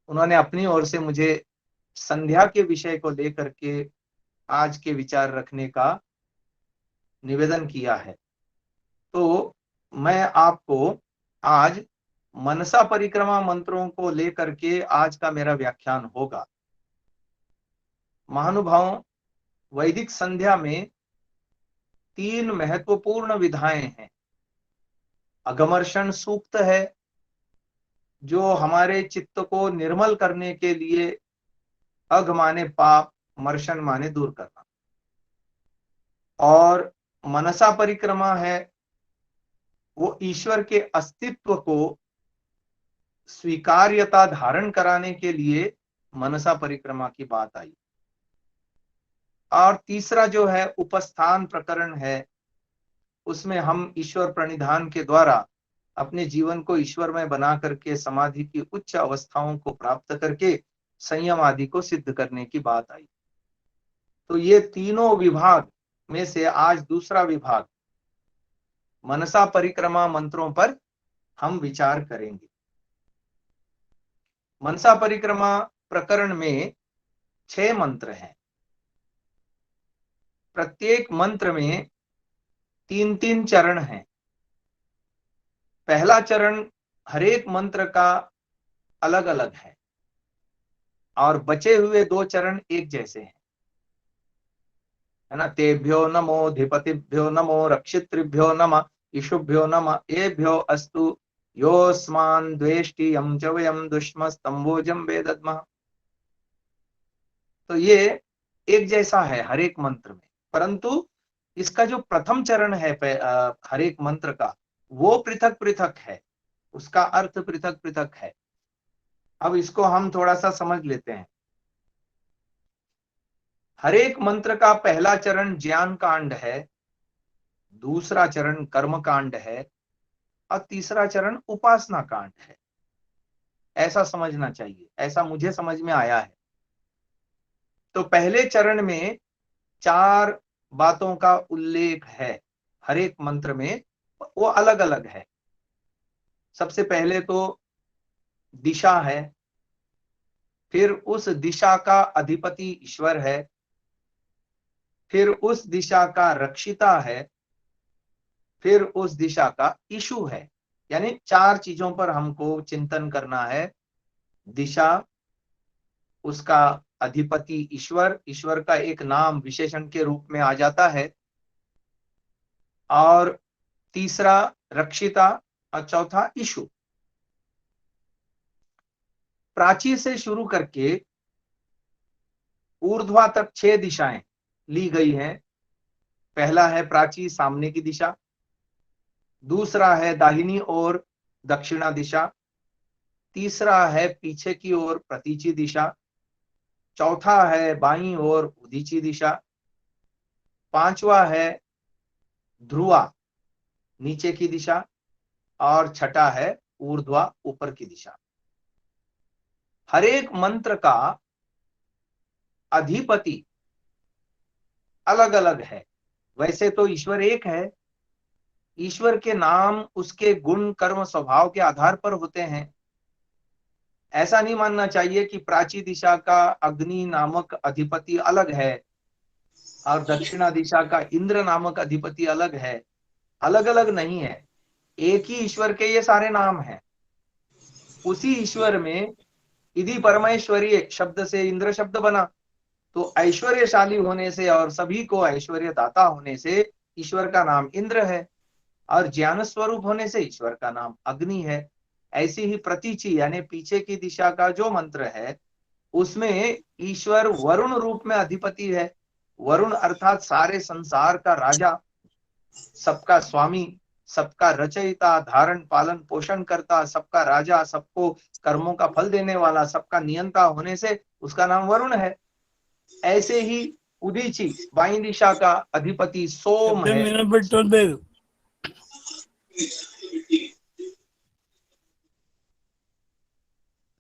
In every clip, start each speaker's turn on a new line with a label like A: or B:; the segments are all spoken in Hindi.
A: उन्होंने अपनी ओर से मुझे संध्या के विषय को लेकर के आज के विचार रखने का निवेदन किया है। तो मैं आपको आज मनसा परिक्रमा मंत्रों को लेकर के आज का मेरा व्याख्यान होगा। महानुभावों, वैदिक संध्या में 3 महत्वपूर्ण विधाएं हैं। अगमर्षण सूक्त है, जो हमारे चित्त को निर्मल करने के लिए, अघ माने पाप, मर्शन माने दूर करना, और मनसा परिक्रमा है, वो ईश्वर के अस्तित्व को स्वीकार्यता धारण कराने के लिए मनसा परिक्रमा की बात आई। और तीसरा जो है उपस्थान प्रकरण है, उसमें हम ईश्वर प्रणिधान के द्वारा अपने जीवन को ईश्वरमय बना करके समाधि की उच्च अवस्थाओं को प्राप्त करके संयम आदि को सिद्ध करने की बात आई। तो ये तीनों विभाग में से आज दूसरा विभाग मनसा परिक्रमा मंत्रों पर हम विचार करेंगे। मनसा परिक्रमा प्रकरण में 6 मंत्र हैं। प्रत्येक मंत्र में 3-3 चरण हैं। पहला चरण हरेक मंत्र का अलग अलग है और बचे हुए 2 चरण एक जैसे हैं, है ना। तेभ्यो नमो धिपतिभ्यो नमो रक्षितृभ्यो नमः इषुभ्यो नमः एभ्यो अस्तु योस्मान् द्वेष्टि यं च वयं दुष्मस्तंभोजं वेदद्मः। तो ये एक जैसा है हर एक मंत्र में, परंतु इसका जो प्रथम चरण है हर एक मंत्र का, वो पृथक पृथक है, उसका अर्थ पृथक पृथक है। अब इसको हम थोड़ा सा समझ लेते हैं। हर एक मंत्र का पहला चरण ज्ञान कांड है, दूसरा चरण कर्म कांड है और तीसरा चरण उपासना कांड है। ऐसा समझना चाहिए, ऐसा मुझे समझ में आया है। तो पहले चरण में 4 बातों का उल्लेख है हर एक मंत्र में, वो अलग अलग है। सबसे पहले तो दिशा है, फिर उस दिशा का अधिपति ईश्वर है, फिर उस दिशा का रक्षिता है, फिर उस दिशा का इशु है। यानी 4 चीजों पर हमको चिंतन करना है। दिशा, उसका अधिपति ईश्वर, ईश्वर का एक नाम विशेषण के रूप में आ जाता है, और तीसरा रक्षिता और चौथा इशु। प्राची से शुरू करके ऊर्ध्वा तक 6 दिशाएं ली गई हैं। पहला है प्राची, सामने की दिशा। दूसरा है दाहिनी ओर, दक्षिणा दिशा। तीसरा है पीछे की ओर, प्रतीची दिशा। चौथा है बाईं ओर, उदीची दिशा। पांचवा है ध्रुवा, नीचे की दिशा। और छठा है ऊर्ध्वा, ऊपर की दिशा। हर एक मंत्र का अधिपति अलग अलग है। वैसे तो ईश्वर एक है, ईश्वर के नाम उसके गुण कर्म स्वभाव के आधार पर होते हैं। ऐसा नहीं मानना चाहिए कि प्राची दिशा का अग्नि नामक अधिपति अलग है और दक्षिणा दिशा का इंद्र नामक अधिपति अलग है। अलग अलग नहीं है, एक ही ईश्वर के ये सारे नाम हैं। उसी ईश्वर में इति परमेश्वरी शब्द से इंद्र शब्द बना, तो ऐश्वर्यशाली होने से और सभी को ऐश्वर्य दाता होने से ईश्वर का नाम इंद्र है, और ज्ञान स्वरूप होने से ईश्वर का नाम अग्नि है। ऐसी ही प्रतीची यानी पीछे की दिशा का जो मंत्र है, उसमें ईश्वर वरुण रूप में अधिपति है। वरुण अर्थात सारे संसार का राजा, सबका स्वामी, सबका रचयिता, धारण पालन पोषण करता, सबका राजा, सबको कर्मों का फल देने वाला, सबका नियंता होने से उसका नाम वरुण है। ऐसे ही उदीची बाईं दिशा का अधिपति सोम है।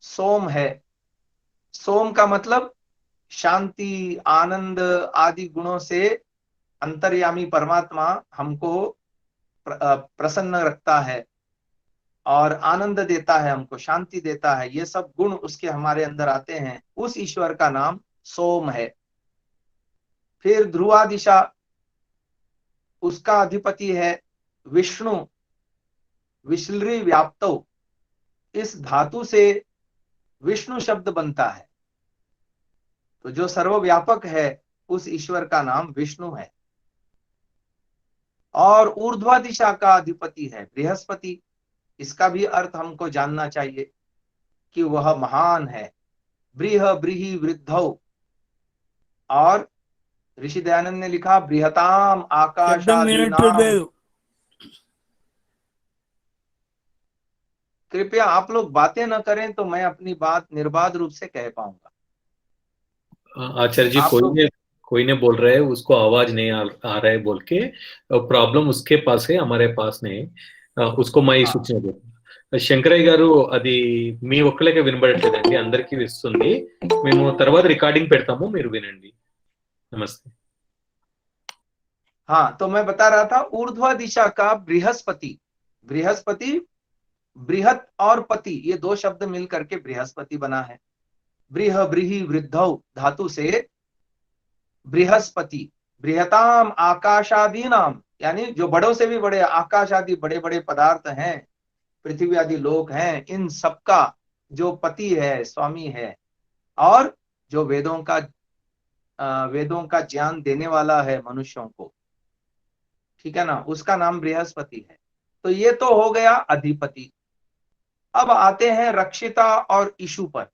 A: सोम है, सोम का मतलब शांति, आनंद आदि गुणों से अंतर्यामी परमात्मा हमको प्रसन्न रखता है। और आनंद देता है, हमको शांति देता है, ये सब गुण उसके हमारे अंदर आते हैं, उस ईश्वर का नाम सोम है। फिर ध्रुवा दिशा, उसका अधिपति है विष्णु। विश्लरी व्याप्तो, इस धातु से विष्णु शब्द बनता है, तो जो सर्वव्यापक है उस ईश्वर का नाम विष्णु है। और ऊर्ध्वा दिशा का अधिपति है बृहस्पति। इसका भी अर्थ हमको जानना चाहिए कि वह महान है। बृह ब्रीहि वृद्धौ, और ऋषि दयानंद ने लिखा बृहताम
B: శబ్దం
A: आकाशादीनाम।
B: వినట్లేదు.
A: कृपया आप लोग बातें न करें तो मैं अपनी बात निर्बाध रूप से कह पाऊंगा।
C: आचार्य जी,
A: आप लोग
C: कोई ने बोल रहा है उसको आवाज नहीं आ रहा है बोल के। प्रॉब्लम उसके पास है, हमारे पास नहीं। उसको मैं
A: हाँ
C: సూచన చేస్తాను. శంకరయ్య గారు, అది మీ ఒక్కలకే వినబడట్లేదండి, అందరికీ విస్తుంది. మేము తర్వాత రికార్డింగ్ పెడతాము, మీరు వినండి. నమస్తే.
A: हाँ, तो मैं बता रहा था ऊर्ध्वा दिशा का बृहस्पति। बृहस्पति, बृहत और पति, ये दो शब्द मिल करके बृहस्पति बना है। बृह ब्रीहि वृद्धौ धातु से बृहस्पति। बृहताम आकाशादि नाम, यानी जो बड़ों से भी बड़े, आकाश आदि बड़े बड़े पदार्थ हैं, पृथ्वी आदि लोक हैं, इन सबका जो पति है, स्वामी है, और जो वेदों का ज्ञान देने वाला है मनुष्यों को, ठीक है ना, उसका नाम बृहस्पति है। तो ये तो हो गया अधिपति। अब आते हैं रक्षिता और इशु पर।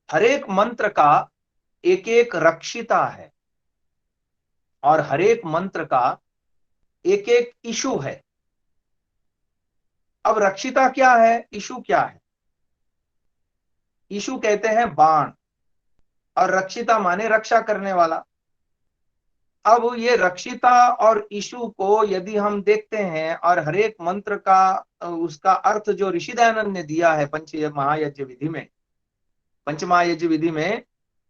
A: हर एक मंत्र का एक एक रक्षिता है और हर एक मंत्र का एक एक इशु है। अब रक्षिता क्या है, इशु क्या है? इशु कहते हैं बाण, और रक्षिता माने रक्षा करने वाला। अब ये रक्षिता और इशु को यदि हम देखते हैं, और हर एक मंत्र का उसका अर्थ जो ऋषि दयानंद ने दिया है पंच महायज्ञ विधि में, पंचमहायज्ञ विधि में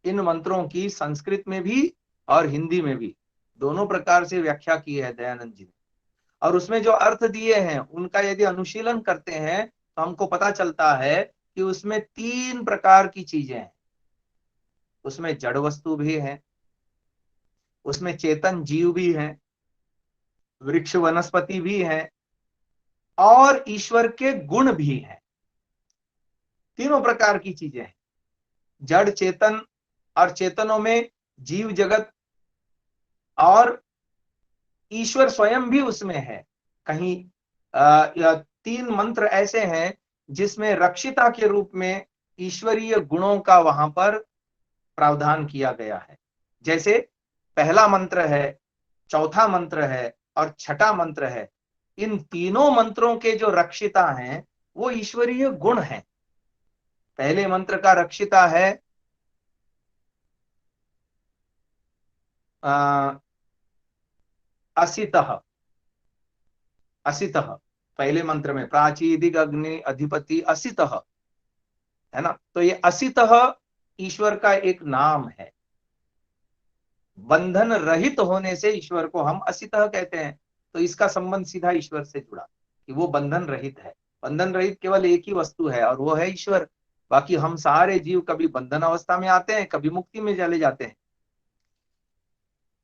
A: इन मंत्रों की संस्कृत में भी और हिंदी में भी दोनों प्रकार से व्याख्या की है दयानंद जी ने। और उसमें जो अर्थ दिए हैं उनका यदि अनुशीलन करते हैं तो हमको पता चलता है कि उसमें 3 प्रकार की चीजें हैं। उसमें जड़ वस्तु भी है, उसमें चेतन जीव भी है, वृक्ष वनस्पति भी है, और ईश्वर के गुण भी हैं। तीनों प्रकार की चीजें हैं, जड़ चेतन, और चेतनों में जीव जगत और ईश्वर स्वयं भी उसमें है। कहीं 3 मंत्र ऐसे हैं जिसमें रक्षिता के रूप में ईश्वरीय गुणों का वहां पर प्रावधान किया गया है। जैसे पहला मंत्र है, चौथा मंत्र है और छठा मंत्र है। इन तीनों मंत्रों के जो रक्षिता हैं वो ईश्वरीय गुण हैं। पहले मंत्र का रक्षिता है असितः। असितः पहले मंत्र में, प्राचीदिक अग्नि अधिपति असितः, है ना। तो ये असितः ईश्वर का एक नाम है। बंधन रहित होने से ईश्वर को हम असितः कहते हैं। तो इसका संबंध सीधा ईश्वर से जुड़ा कि वो बंधन रहित है। बंधन रहित केवल एक ही वस्तु है और वो है ईश्वर। बाकी हम सारे जीव कभी बंधन अवस्था में आते हैं, कभी मुक्ति में चले जाते हैं।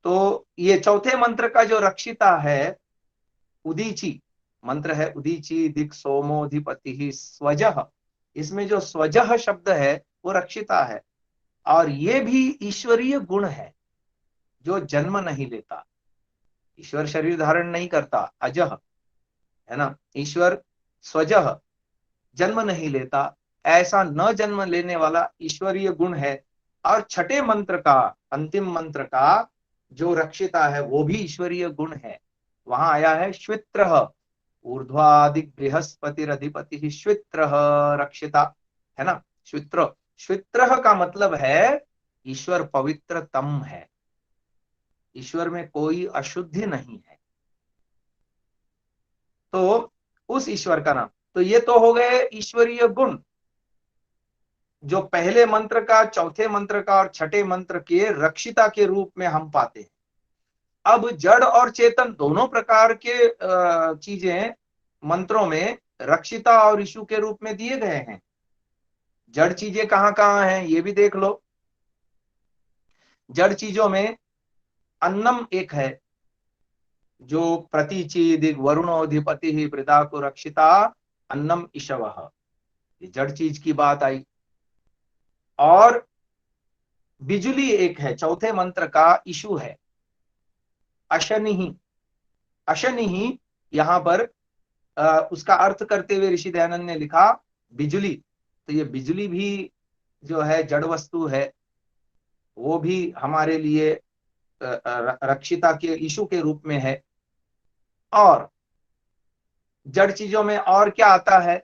A: तो ये चौथे मंत्र का जो रक्षिता है उदीची मंत्र है, उदीची दिक् सोमोधिपति स्वजः। इसमें जो स्वजः शब्द है वो रक्षिता है, और ये भी ईश्वरीय गुण है जो जन्म नहीं लेता। ईश्वर शरीर धारण नहीं करता, अजह है ना। ईश्वर स्वजः जन्म नहीं लेता, ऐसा न जन्म लेने वाला ईश्वरीय गुण है। और छठे मंत्र का, अंतिम मंत्र का जो रक्षिता है वो भी ईश्वरीय गुण है। वहां आया है श्वित्रः, ऊर्ध्वादिक बृहस्पतिरधिपति श्वित्रः रक्षिता, है ना। श्वित्र, श्वित्रः का मतलब है ईश्वर पवित्रतम है, ईश्वर में कोई अशुद्धि नहीं है। तो उस ईश्वर का नाम। तो ये तो हो गए ईश्वरीय गुण जो पहले मंत्र का, चौथे मंत्र का और छठे मंत्र के रक्षिता के रूप में हम पाते हैं। अब जड़ और चेतन दोनों प्रकार के चीजें मंत्रों में रक्षिता और ईशु के रूप में दिए गए हैं। जड़ चीजें कहाँ कहाँ हैं ये भी देख लो। जड़ चीजों में अन्नम एक है, जो प्रतीचि दिग वरुणोधिपति ही वृदा को रक्षिता अन्नम ईशवः, ये जड़ चीज की बात आई। और बिजुली एक है, चौथे मंत्र का ईशु है अशनि ही। अशनि ही यहां पर उसका अर्थ करते हुए ऋषि दयानंद ने लिखा बिजली। तो ये बिजली भी जो है जड़ वस्तु है, वो भी हमारे लिए रक्षिता के ईशु के रूप में है। और जड़ चीजों में और क्या आता है,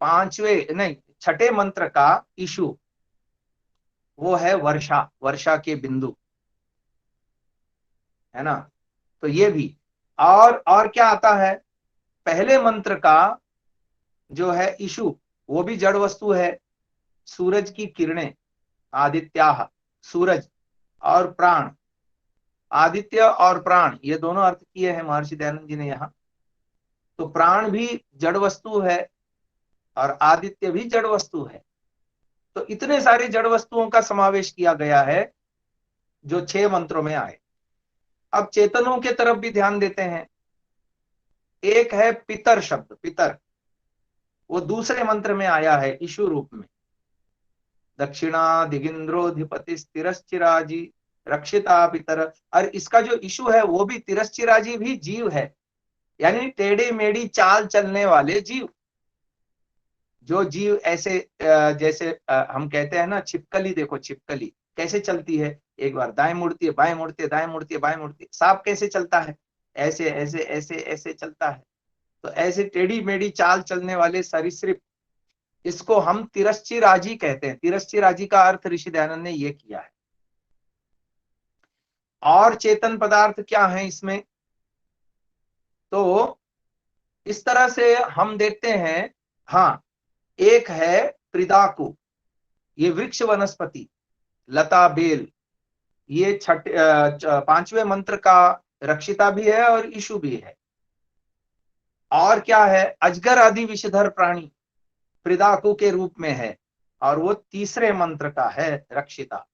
A: पांचवे नहीं छठे मंत्र का ईशु वो है वर्षा, वर्षा के बिंदु, है ना। तो ये भी। और क्या आता है, पहले मंत्र का जो है ईशु वो भी जड़ वस्तु है, सूरज की किरणें, आदित्याह, सूरज और प्राण, आदित्य और प्राण ये दोनों अर्थ किए हैं महर्षि दयानंद जी ने यहाँ। तो प्राण भी जड़ वस्तु है और आदित्य भी जड़ वस्तु है। तो इतने सारे जड़ वस्तुओं का समावेश किया गया है जो 6 मंत्रों में आए। अब चेतनों के तरफ भी ध्यान देते हैं। एक है पितर शब्द, पितर वो दूसरे मंत्र में आया है ईशु रूप में। दक्षिणा दिगिंद्रोधिपति तिरश्चिराजी रक्षिता पितर। और इसका जो ईशु है वो भी तिरश्चिराजी भी जीव है, यानी टेढ़ी मेढ़ी चाल चलने वाले जीव। जो जीव ऐसे जैसे हम कहते हैं ना छिपकली, देखो छिपकली कैसे चलती है, एक बार दाएं मुड़ती है बाएं मुड़ती है, दाएं मुड़ती है बाएं मुड़ती है। सांप कैसे चलता है, ऐसे ऐसे ऐसे ऐसे चलता है। तो ऐसे टेढ़ी मेढ़ी चाल चलने वाले सरीसृप, इसको हम तिरश्चिराजी कहते हैं। तिरश्चिराजी का अर्थ ऋषि दयानंद ने ये किया है। और चेतन पदार्थ क्या है इसमें, तो इस तरह से हम देखते हैं। हाँ, एक है त्रिदाकु, ये वृक्ष वनस्पति, लता बेल, ये पांचवें मंत्र का रक्षिता भी है और ईशु भी है। और क्या है, अजगर आदि विषधर प्राणी त्रिदाकु के रूप में है और वो तीसरे मंत्र का है रक्षिता।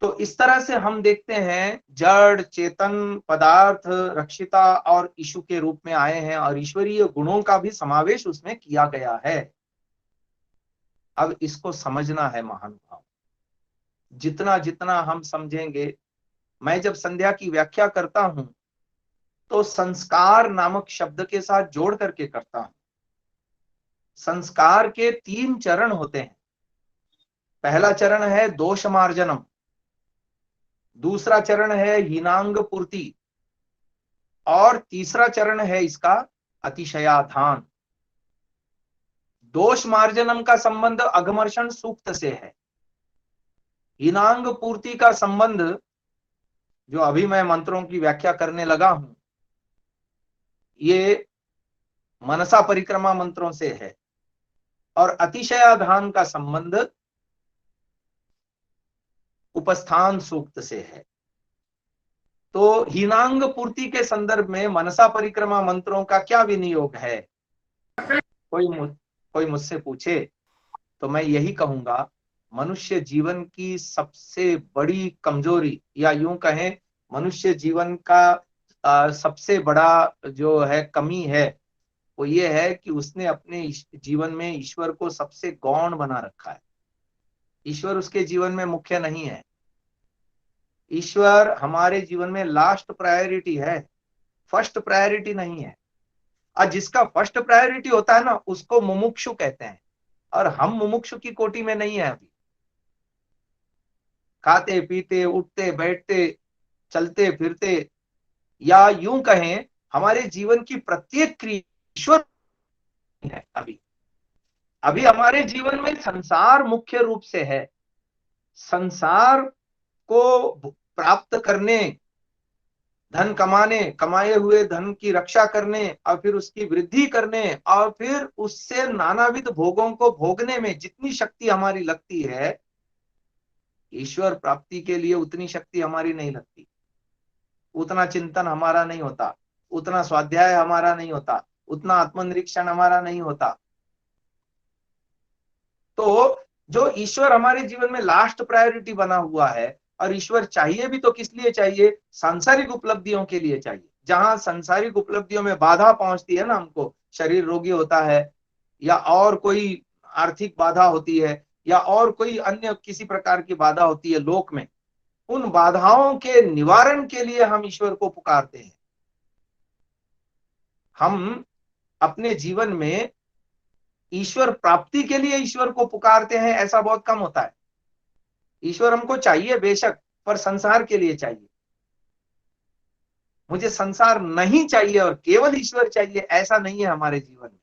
A: तो इस तरह से हम देखते हैं जड़ चेतन पदार्थ रक्षिता और ईशु के रूप में आए हैं और ईश्वरीय गुणों का भी समावेश उसमें किया गया है। अब इसको समझना है महानुभाव, जितना जितना हम समझेंगे। मैं जब संध्या की व्याख्या करता हूं तो संस्कार नामक शब्द के साथ जोड़ करके करता हूं। संस्कार के 3 चरण होते हैं। पहला चरण है दोष मार्जनम, दूसरा चरण है हीनांग पूर्ति और तीसरा चरण है इसका अतिशयाधान। दोष मार्जनम का संबंध अघमर्षण सूक्त से है। हीनांग पूर्ति का संबंध जो अभी मैं मंत्रों की व्याख्या करने लगा हूं, ये मनसा परिक्रमा मंत्रों से है। और अतिशयाधान का संबंध उपस्थान सूक्त से है। तो हीनांग पूर्ति के संदर्भ में मनसा परिक्रमा मंत्रों का क्या विनियोग है, कोई मुझसे पूछे तो मैं यही कहूंगा, मनुष्य जीवन की सबसे बड़ी कमजोरी या यूं कहें मनुष्य जीवन का सबसे बड़ा जो है कमी है वो ये है कि उसने अपने जीवन में ईश्वर को सबसे गौण बना रखा है। ईश्वर उसके जीवन में मुख्य नहीं है। ईश्वर हमारे जीवन में लास्ट प्रायोरिटी है, फर्स्ट प्रायोरिटी नहीं है। और जिसका फर्स्ट प्रायोरिटी होता है ना उसको मुमुक्षु कहते हैं, और हम मुमुक्षु की कोटि में नहीं है। अभी खाते पीते उठते बैठते चलते फिरते या यूं कहें हमारे जीवन की प्रत्येक क्रिया ईश्वर है। अभी अभी हमारे जीवन में संसार मुख्य रूप से है। संसार को प्राप्त करने, धन कमाने, कमाए हुए धन की रक्षा करने और फिर उसकी वृद्धि करने और फिर उससे नानाविध भोगों को भोगने में जितनी शक्ति हमारी लगती है, ईश्वर प्राप्ति के लिए उतनी शक्ति हमारी नहीं लगती, उतना चिंतन हमारा नहीं होता। उतना स्वाध्याय हमारा नहीं होता, उतना आत्मनिरीक्षण हमारा नहीं होता। तो जो ईश्वर हमारे जीवन में लास्ट प्रायोरिटी बना हुआ है, और ईश्वर चाहिए भी तो किस लिए चाहिए? सांसारिक उपलब्धियों के लिए चाहिए। जहां सांसारिक उपलब्धियों में बाधा पहुंचती है ना, हमको शरीर रोगी होता है, या और कोई आर्थिक बाधा होती है, या और कोई अन्य किसी प्रकार की बाधा होती है लोक में, उन बाधाओं के निवारण के लिए हम ईश्वर को पुकारते हैं। हम अपने जीवन में ईश्वर प्राप्ति के लिए ईश्वर को पुकारते हैं, ऐसा बहुत कम होता है। ईश्वर हमको चाहिए बेशक, पर संसार के लिए चाहिए। मुझे संसार नहीं चाहिए और केवल ईश्वर चाहिए, ऐसा नहीं है हमारे जीवन में।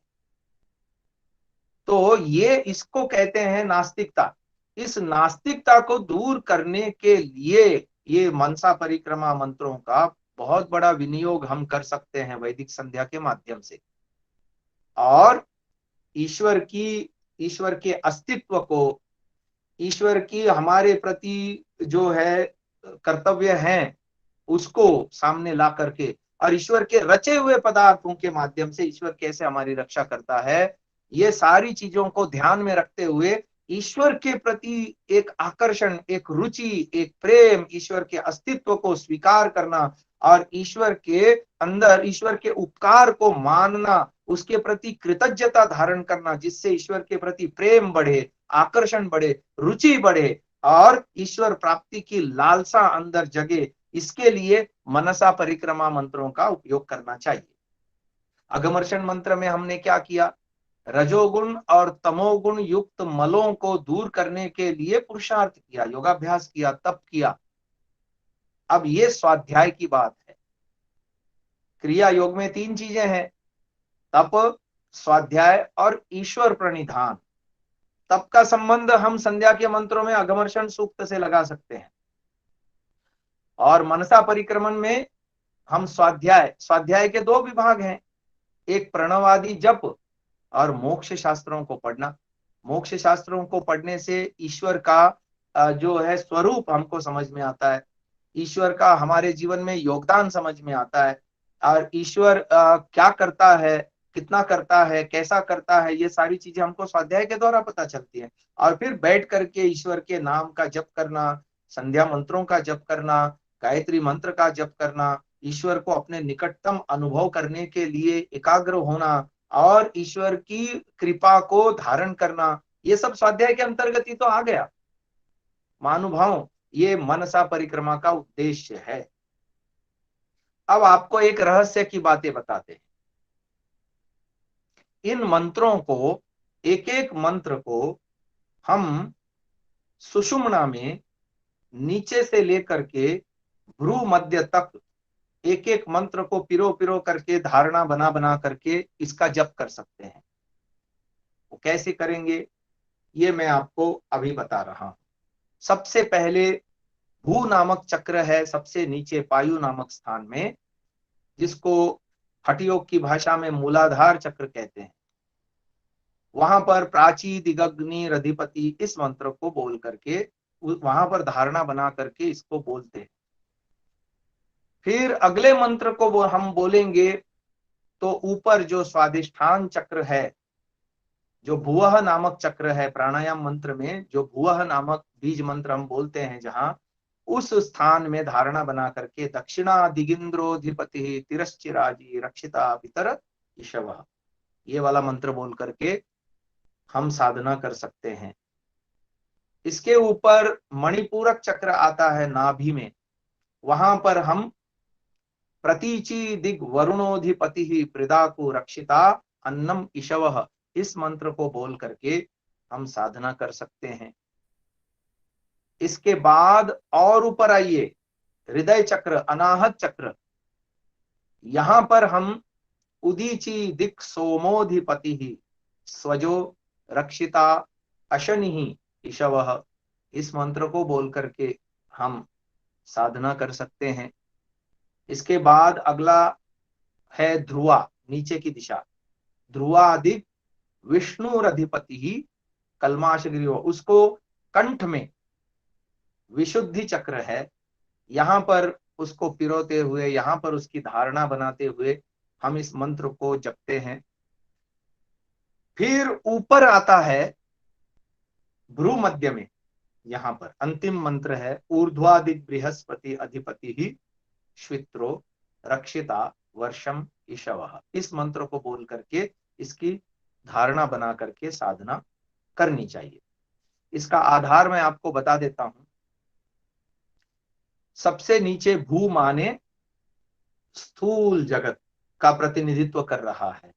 A: तो ये इसको कहते हैं नास्तिकता। इस नास्तिकता को दूर करने के लिए ये मनसा परिक्रमा मंत्रों का बहुत बड़ा विनियोग हम कर सकते हैं वैदिक संध्या के माध्यम से, और ईश्वर के अस्तित्व को, ईश्वर की हमारे प्रति जो है कर्तव्य है, उसको सामने ला करके, और ईश्वर के रचे हुए पदार्थों के माध्यम से ईश्वर कैसे हमारी रक्षा करता है, ये सारी चीजों को ध्यान में रखते हुए ईश्वर के प्रति एक आकर्षण, एक रुचि, एक प्रेम, ईश्वर के अस्तित्व को स्वीकार करना, और ईश्वर के अंदर ईश्वर के उपकार को मानना, उसके प्रति कृतज्ञता धारण करना, जिससे ईश्वर के प्रति प्रेम बढ़े, आकर्षण बढ़े, रुचि बढ़े, और ईश्वर प्राप्ति की लालसा अंदर जगे। इसके लिए मनसा परिक्रमा मंत्रों का उपयोग करना चाहिए। अगमर्षण मंत्र में हमने क्या किया? रजोगुण और तमोगुण युक्त मलों को दूर करने के लिए पुरुषार्थ किया, योगाभ्यास किया, तप किया। अब ये स्वाध्याय की बात है। क्रिया योग में 3 चीजें हैं, तप, स्वाध्याय और ईश्वर प्रणिधान। तप का संबंध हम संध्या के मंत्रों में अगमर्षण सूक्त से लगा सकते हैं, और मनसा परिक्रमण में हम स्वाध्याय के 2 विभाग हैं, एक प्रणवादि जप और मोक्ष शास्त्रों को पढ़ना। मोक्ष शास्त्रों को पढ़ने से ईश्वर का जो है स्वरूप हमको समझ में आता है, ईश्वर का हमारे जीवन में योगदान समझ में आता है, और ईश्वर क्या करता है, कितना करता है, कैसा करता है, ये सारी चीजें हमको स्वाध्याय के द्वारा पता चलती है। और फिर बैठ करके ईश्वर के नाम का जप करना, संध्या मंत्रों का जप करना, गायत्री मंत्र का जप करना, ईश्वर को अपने निकटतम अनुभव करने के लिए एकाग्र होना, और ईश्वर की कृपा को धारण करना, ये सब स्वाध्याय के अंतर्गत ही तो आ गया। महानुभाव, ये मनसा परिक्रमा का उद्देश्य है। अब आपको एक रहस्य की बातें बताते हैं। इन मंत्रों को, एक एक मंत्र को हम सुषुम्ना में नीचे से लेकर के भ्रू मध्य तक एक एक मंत्र को पिरो पिरो करके, धारणा बना बना करके इसका जप कर सकते हैं। वो कैसे करेंगे, ये मैं आपको अभी बता रहा हूं। सबसे पहले भू नामक चक्र है, सबसे नीचे पायु नामक स्थान में, जिसको हठयोग की भाषा में मूलाधार चक्र कहते हैं। वहां पर प्राची दिगग्नि रधिपति इस मंत्र को बोल करके, वहां पर धारणा बना करके इसको बोलते हैं। फिर अगले मंत्र को हम बोलेंगे तो ऊपर जो स्वादिष्ठान चक्र है, जो भुवः नामक चक्र है, प्राणायाम मंत्र में जो भुवः नामक बीज मंत्र हम बोलते हैं, जहां उस स्थान में धारणा बना करके दक्षिणा दिगिंद्रोधिपति तिरश्चिराजी रक्षिता पितर ईशव, ये वाला मंत्र बोल करके हम साधना कर सकते हैं। इसके ऊपर मणिपूरक चक्र आता है नाभि में, वहां पर हम प्रतीचि दिग वरुणोधिपति प्रदाकु रक्षिता अन्नम ईशव, इस मंत्र को बोल करके हम साधना कर सकते हैं। इसके बाद और ऊपर आइए, हृदय चक्र, अनाहत चक्र, यहां पर हम उदीची दिक् सोमोधिपति स्वजो रक्षिता अशनि ईशव, इस मंत्र को बोल करके हम साधना कर सकते हैं। इसके बाद अगला है ध्रुवा, नीचे की दिशा, ध्रुवादि विष्णुरधिपति कलमाशगिरियो, उसको कंठ में विशुद्धि चक्र है, यहां पर उसको पिरोते हुए, यहाँ पर उसकी धारणा बनाते हुए हम इस मंत्र को जपते हैं। फिर ऊपर आता है भ्रू मध्य में, यहाँ पर अंतिम मंत्र है, ऊर्ध्वादि बृहस्पति अधिपति ही श्वित्रो रक्षिता वर्षम ईशवः। इस मंत्र को बोल करके इसकी धारणा बना करके साधना करनी चाहिए। इसका आधार मैं आपको बता देता हूं। सबसे नीचे भू माने स्थूल जगत का प्रतिनिधित्व कर रहा है।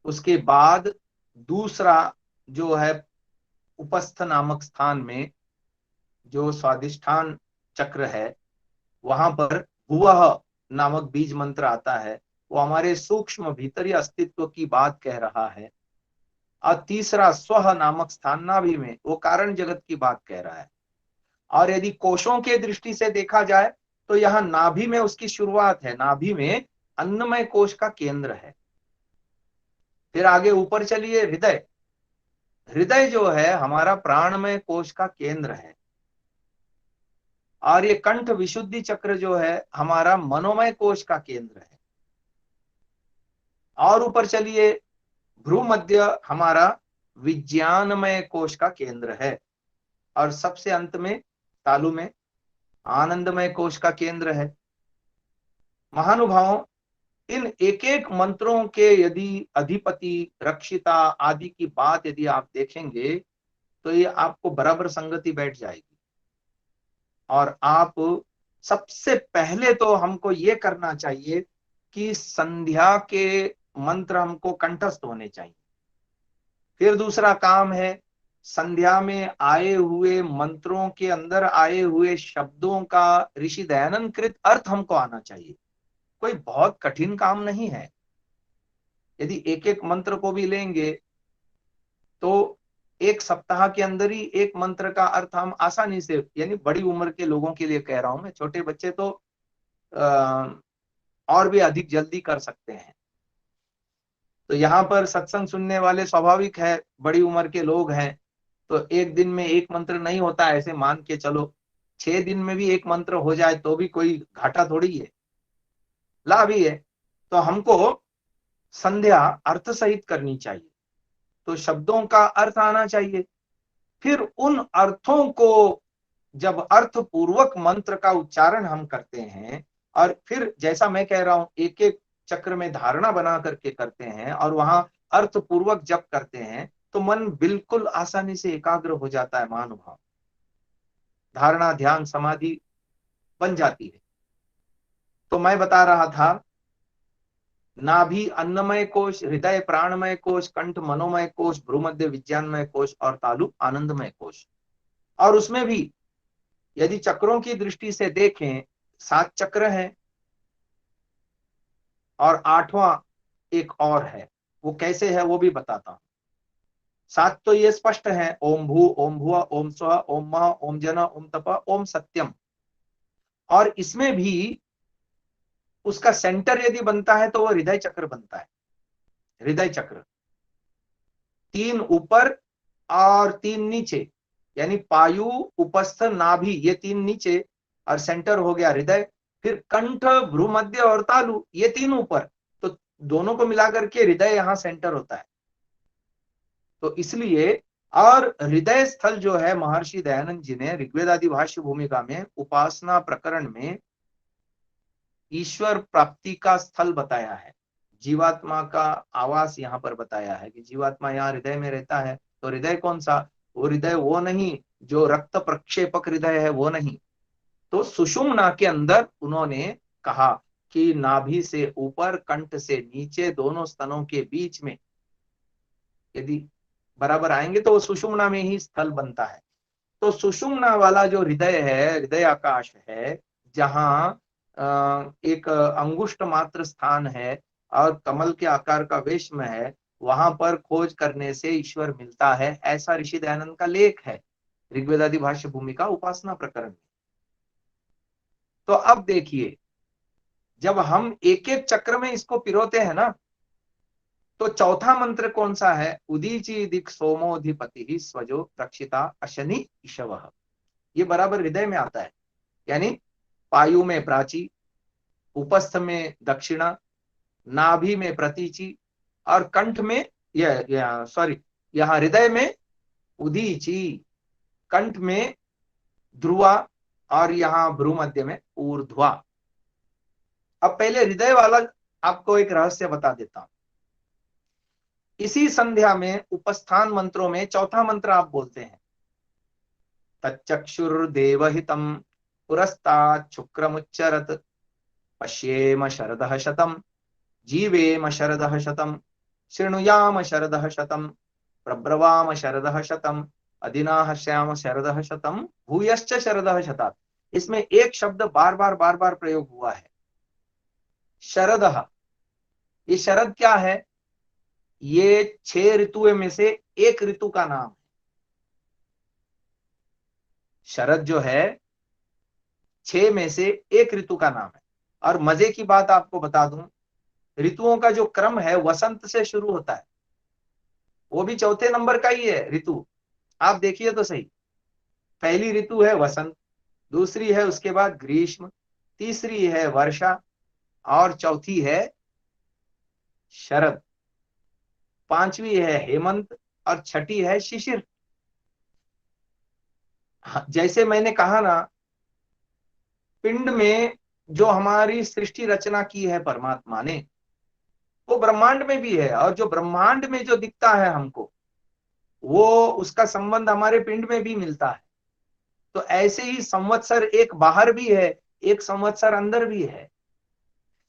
A: उसके बाद दूसरा जो है उपस्थ नामक स्थान में जो स्वादिष्ठान चक्र है, वहां पर भुवः नामक बीज मंत्र आता है, वो हमारे सूक्ष्म भीतरी अस्तित्व की बात कह रहा है। और तीसरा स्वह नामक स्थान नाभि में, वो कारण जगत की बात कह रहा है। और यदि कोशों के दृष्टि से देखा जाए तो यहाँ नाभि में उसकी शुरुआत है, नाभि में अन्नमय कोश का केंद्र है। फिर आगे ऊपर चलिए, हृदय, हृदय जो है हमारा प्राणमय कोश का केंद्र है। और ये कंठ विशुद्धि चक्र जो है हमारा मनोमय कोश का केंद्र है। और ऊपर चलिए, भ्रू मध्य हमारा विज्ञानमय कोश का केंद्र है। और सबसे अंत में तालु में आनंदमय कोश का केंद्र है। महानुभावों, इन एक एक मंत्रों के यदि अधिपति, रक्षिता आदि की बात यदि आप देखेंगे तो ये आपको बराबर संगति बैठ जाएगी। और आप सबसे पहले तो हमको ये करना चाहिए कि संध्या के मंत्र हमको कंठस्थ होने चाहिए। फिर दूसरा काम है, संध्या में आए हुए मंत्रों के अंदर आए हुए शब्दों का ऋषि दयानंद कृत अर्थ हमको आना चाहिए। कोई बहुत कठिन काम नहीं है। यदि एक एक मंत्र को भी लेंगे तो एक सप्ताह के अंदर ही एक मंत्र का अर्थ हम आसानी से, यानी बड़ी उम्र के लोगों के लिए कह रहा हूं मैं, छोटे बच्चे तो और भी अधिक जल्दी कर सकते हैं। तो यहाँ पर सत्संग सुनने वाले स्वाभाविक है बड़ी उम्र के लोग हैं, तो एक दिन में एक मंत्र नहीं होता, ऐसे मान के चलो 6 दिन में भी एक मंत्र हो जाए तो भी कोई घाटा थोड़ी है, लाभ ही है। तो हमको संध्या अर्थ सहित करनी चाहिए, तो शब्दों का अर्थ आना चाहिए। फिर उन अर्थों को जब अर्थ पूर्वक मंत्र का उच्चारण हम करते हैं, और फिर जैसा मैं कह रहा हूं एक एक चक्र में धारणा बना करके करते हैं और वहां अर्थ पूर्वक जप करते हैं, तो मन बिल्कुल आसानी से एकाग्र हो जाता है। महानुभाव, धारणा ध्यान समाधि बन जाती है। तो मैं बता रहा था, नाभि अन्नमय कोश, हृदय प्राणमय कोश, कंठ मनोमय कोश, भ्रूमध्य विज्ञानमय कोश और तालु आनंदमय कोश। और उसमें भी यदि चक्रों की दृष्टि से देखें 7 चक्र हैं और 8वां एक और है। वो कैसे है वो भी बताता हूं। 7 तो ये स्पष्ट है, ओम भू, ओम भुव, ओम स्व, ओम मह, ओम जन, ओम तप, ओम सत्यम। और इसमें भी उसका सेंटर यदि बनता है तो वो हृदय चक्र बनता है। हृदय चक्र 3 ऊपर और 3 नीचे, यानी पायु, उपस्थ, नाभि, ये 3 नीचे और सेंटर हो गया हृदय। फिर कंठ, भ्रूमध्य और तालु, ये 3 ऊपर, तो दोनों को मिलाकर के हृदय यहाँ सेंटर होता है। तो इसलिए, और हृदय स्थल जो है महर्षि दयानंद जी ने ऋग्वेद आदि भाष्य भूमिका में उपासना प्रकरण में ईश्वर प्राप्ति का स्थल बताया है। जीवात्मा का आवास यहाँ पर बताया है कि जीवात्मा यहाँ हृदय में रहता है। तो हृदय कौन सा? वो हृदय वो नहीं जो रक्त प्रक्षेपक हृदय है, वो नहीं। तो सुषुम्ना के अंदर उन्होंने कहा कि नाभि से ऊपर, कंठ से नीचे, दोनों स्तनों के बीच में यदि बराबर आएंगे तो वो सुषुम्ना में ही स्थल बनता है। तो सुषुम्ना वाला जो हृदय है, हृदय आकाश है, जहां एक अंगुष्ठ मात्र स्थान है और कमल के आकार का वेश्म है, वहां पर खोज करने से ईश्वर मिलता है, ऐसा ऋषि दयानंद का लेख है ऋग्वेद आदि भाष्य भूमिका उपासना प्रकरण में। तो अब देखिए, जब हम एक एक चक्र में इसको पिरोते हैं ना, तो चौथा मंत्र कौन सा है? उदीची दिक सोमोधिपति ही स्वजो रक्षिता अशनि ईशवः। ये बराबर हृदय में आता है। यानी पायु में प्राची, उपस्थ में दक्षिणा, नाभि में प्रतीची, और कंठ में यहाँ हृदय में उदीची, कंठ में ध्रुवा, और यहाँ भ्रू मध्य में ऊर्ध्वा। अब पहले हृदय वाला आपको एक रहस्य बता देता हूं। इसी संध्या में उपस्थान मंत्रों में चौथा मंत्र आप बोलते हैं, तच्चक्षुर्देवहितं पुरस्तात् शुक्रमुच्चरत्, पश्येम शरदः शतम्, जीवेम शरदः शतम्, शृणुयाम शरदः शतम्, प्रब्रवाम शरदः शतम्, अधिनाः श्याम शरदः शतम्, भूयश्च शरदः शतात्। इसमें एक शब्द बार बार प्रयोग हुआ है, शरदः। ये शरद क्या है? ये 6 ऋतुओं में से एक ऋतु का नाम है। शरद जो है 6 में से एक ऋतु का नाम है। और मजे की बात आपको बता दूं, ऋतुओं का जो क्रम है वसंत से शुरू होता है, वो भी चौथे नंबर का ही है ऋतु। आप देखिए तो सही, पहली ऋतु है वसंत, दूसरी है उसके बाद ग्रीष्म, तीसरी है वर्षा, और चौथी है शरद, पांचवी है हेमंत, और छठी है शिशिर। जैसे मैंने कहा ना, पिंड में जो हमारी सृष्टि रचना की है परमात्मा ने, वो ब्रह्मांड में भी है, और जो ब्रह्मांड में जो दिखता है हमको, वो उसका संबंध हमारे पिंड में भी मिलता है। तो ऐसे ही संवत्सर एक बाहर भी है, एक संवत्सर अंदर भी है।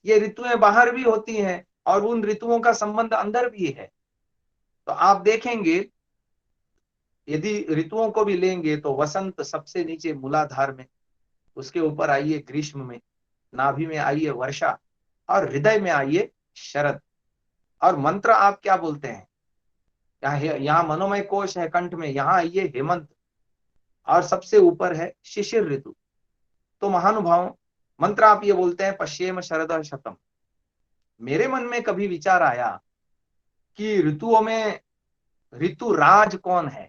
A: ये ऋतुएं बाहर भी होती हैं और उन ऋतुओं का संबंध अंदर भी है। तो आप देखेंगे, यदि ऋतुओं को भी लेंगे तो वसंत सबसे नीचे मूलाधार में, उसके ऊपर आइए ग्रीष्म में, नाभि में आइए वर्षा, और हृदय में आइए शरद। और मंत्र आप क्या बोलते हैं? यहाँ मनोमय कोश है कंठ में, यहाँ आइए हेमंत, और सबसे ऊपर है शिशिर ऋतु। तो महानुभाव, मंत्र आप ये बोलते हैं, पश्येम शरद शतम। मेरे मन में कभी विचार आया कि ऋतुओं में ऋतुराज कौन है?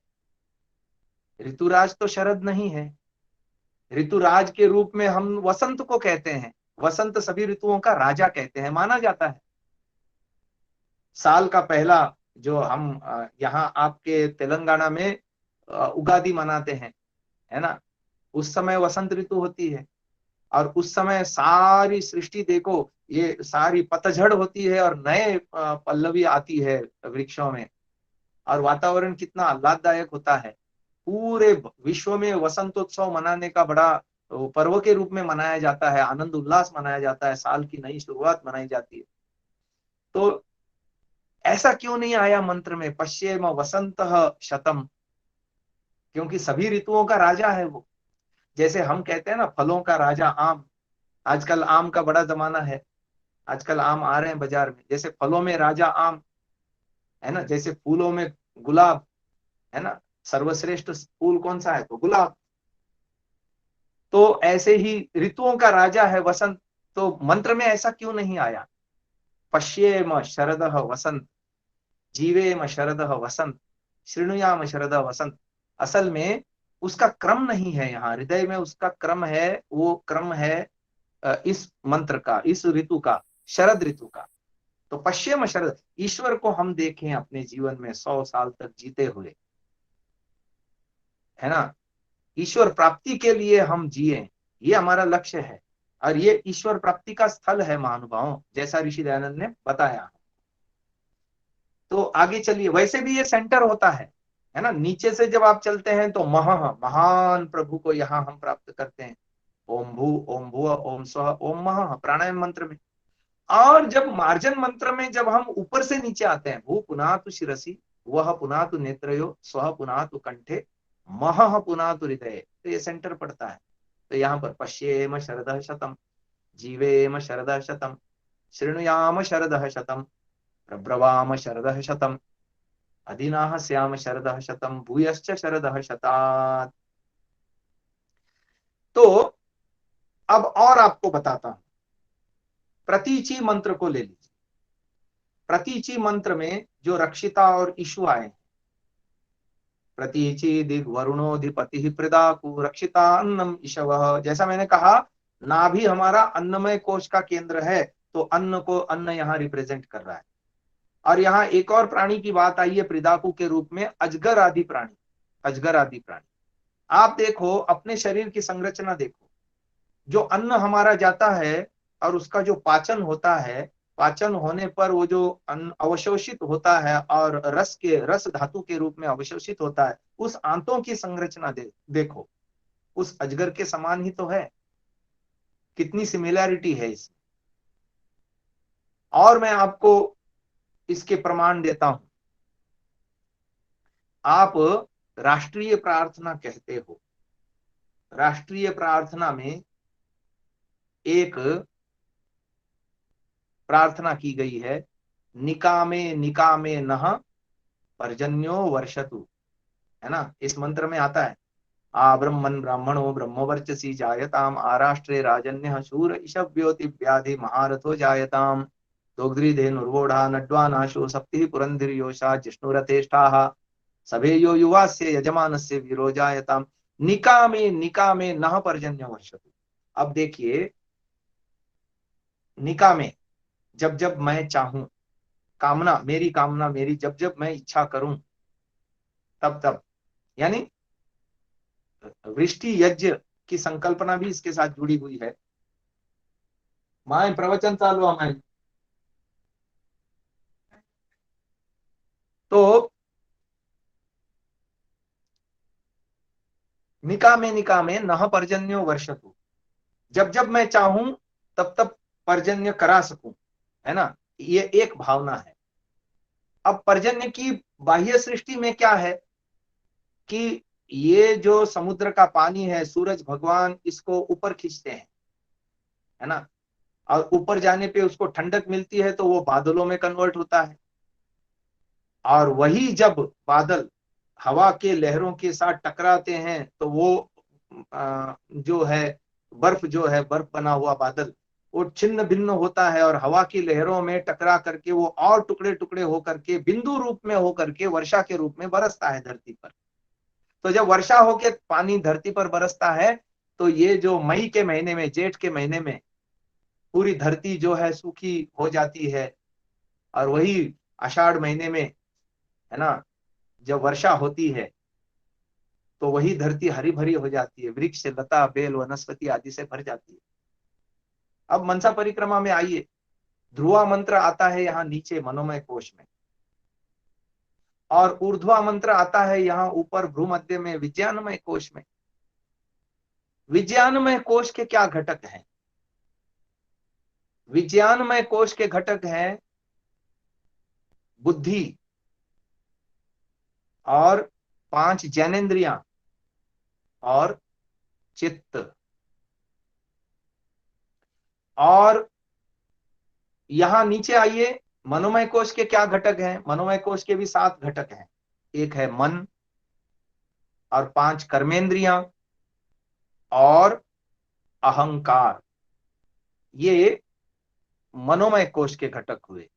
A: ऋतुराज तो शरद नहीं है। ऋतुराज के रूप में हम वसंत को कहते हैं। वसंत सभी ऋतुओं का राजा कहते हैं, माना जाता है। साल का पहला जो हम यहाँ आपके तेलंगाना में उगादी मनाते हैं, है ना, उस समय वसंत ऋतु होती है। और उस समय सारी सृष्टि देखो, ये सारी पतझड़ होती है और नए पल्लवी आती है वृक्षों में, और वातावरण कितना आह्लाददायक होता है। पूरे विश्व में वसंतोत्सव मनाने का बड़ा पर्व के रूप में मनाया जाता है, आनंद उल्लास मनाया जाता है, साल की नई शुरुआत मनाई जाती है। तो ऐसा क्यों नहीं आया मंत्र में पश्येम वसंतः शतम? क्योंकि सभी ऋतुओं का राजा है वो। जैसे हम कहते हैं ना, फलों का राजा आम। आजकल आम का बड़ा जमाना है, आजकल आम आ रहे हैं बाजार में। जैसे फलों में राजा आम है ना, जैसे फूलों में गुलाब है ना, सर्वश्रेष्ठ फूल कौन सा है? तो गुलाब। तो ऐसे ही ऋतुओं का राजा है वसंत। तो मंत्र में ऐसा क्यों नहीं आया? पश्येम शरदः वसंत, जीवेम शरदः वसंत, शृणुयाम शरदः वसंत। असल में उसका क्रम नहीं है यहाँ हृदय में, उसका क्रम है, वो क्रम है इस मंत्र का, इस ऋतु का, शरद ऋतु का। तो पश्चिम शरद, ईश्वर को हम देखें अपने जीवन में 100 साल तक जीते हुए, है ना, ईश्वर प्राप्ति के लिए हम जिए, ये हमारा लक्ष्य है। और ये ईश्वर प्राप्ति का स्थल है महानुभावों, जैसा ऋषि दयानंद ने बताया। तो आगे चलिए, वैसे भी ये सेंटर होता है ना। नीचे से जब आप चलते हैं तो महान प्रभु को यहाँ हम प्राप्त करते हैं। ओम भू ओम भुव ओम स्व ओम महा, प्राणायाम मंत्र में। और जब मार्जन मंत्र में जब हम ऊपर से नीचे आते हैं, भू पुनातु शिरसी, वह पुनातु नेत्रयो, स्व पुनातु कंठे, मह पुनातु हृदय, तो ये सेंटर पड़ता है। तो यहाँ पर पश्येम शरदः शतम, जीवेम शरदः शतम, शृणुयाम शरदः शतम, प्रब्रवाम शरदः शतम, अधिनाः स्याम शरदः शतम, भूयश्च शरदः शतात्। तो अब और आपको बताता हूं, प्रतीचि मंत्र को ले लीजिए। प्रतीचि मंत्र में जो रक्षिता और ईशु आए हैं, प्रतीचि दिग वरुणोधिपति प्रदाकु रक्षिता अन्नम ईशवः। जैसा मैंने कहा, नाभि हमारा अन्नमय कोश का केंद्र है, तो अन्न को अन्न यहाँ रिप्रेजेंट कर रहा है। और यहाँ एक और प्राणी की बात आई है प्रिदाकु के रूप में, अजगर आदि प्राणी। अजगर आदि प्राणी, आप देखो अपने शरीर की संरचना देखो, जो अन्न हमारा जाता है और उसका जो पाचन होता है, पाचन होने पर वो जो अन्न अवशोषित होता है और रस धातु के रूप में अवशोषित होता है, उस आंतों की संरचना देखो, उस अजगर के समान ही तो है। कितनी सिमिलैरिटी है इसमें। और मैं आपको इसके प्रमाण देता हूं। आप राष्ट्रीय प्रार्थना कहते हो, राष्ट्रीय प्रार्थना में एक प्रार्थना की गई है, निकामे निकामे नः पर्जन्यो वर्षतु, है ना। इस मंत्र में आता है, आ ब्रह्मन् ब्राह्मणो ब्रह्मवर्चसी जायताम, आराष्ट्रे राजन्य शूर ईशव्योति व्याधि महारथो जायताम, दोग्ध्री धेनुर्वोढ़ा नड्वानाशो सप्ति पुरंधिर्योषा जिष्णुरथेष्ठाः, सभेयो युवास्य यजमानस्य वीरो जायताम, निकामे निकामे नः पर्जन्य वर्षतु। अब देखिए, निकामे जब जब मैं चाहूं, कामना मेरी जब जब मैं इच्छा करूं तब तब, यानी वृष्टि यज्ञ की संकल्पना भी इसके साथ जुड़ी हुई है। माए प्रवचन चालू हमारे, तो निकामे नह पर्जन्यो वर्षतु, जब जब मैं चाहूं तब तब पर्जन्य करा सकूं, है ना। ये एक भावना है। अब पर्जन्य की बाह्य सृष्टि में क्या है कि ये जो समुद्र का पानी है, सूरज भगवान इसको ऊपर खींचते हैं, है ना, और ऊपर जाने पे उसको ठंडक मिलती है तो वो बादलों में कन्वर्ट होता है। और वही जब बादल हवा के लहरों के साथ टकराते हैं तो वो जो है बर्फ, जो है बर्फ बना हुआ बादल, वो छिन्न भिन्न होता है और हवा की लहरों में टकरा करके वो और टुकड़े टुकड़े होकर के बिंदु रूप में होकर के वर्षा के रूप में बरसता है धरती पर। तो जब वर्षा होके पानी धरती पर बरसता है तो ये जो मई के महीने में, जेठ के महीने में पूरी धरती जो है सूखी हो जाती है, और वही आषाढ़ महीने में, है ना, जब वर्षा होती है तो वही धरती हरी भरी हो जाती है, वृक्ष लता बेल वनस्पति आदि से भर जाती है। अब मनसा परिक्रमा में आइए, ध्रुवा मंत्र आता है यहाँ नीचे मनोमय कोश में, और ऊर्ध्वा मंत्र आता है यहाँ ऊपर भ्रूमध्य में विज्ञानमय कोश में। विज्ञानमय कोश के क्या घटक हैं? विज्ञानमय कोश के घटक हैं बुद्धि और 5 ज्ञानेंद्रियां और चित्त। और यहां नीचे आइए, मनोमय कोश के क्या घटक हैं? मनोमय कोश के भी 7 घटक हैं। एक है मन और 5 कर्मेंद्रियां और अहंकार, ये मनोमय कोश के घटक हुए।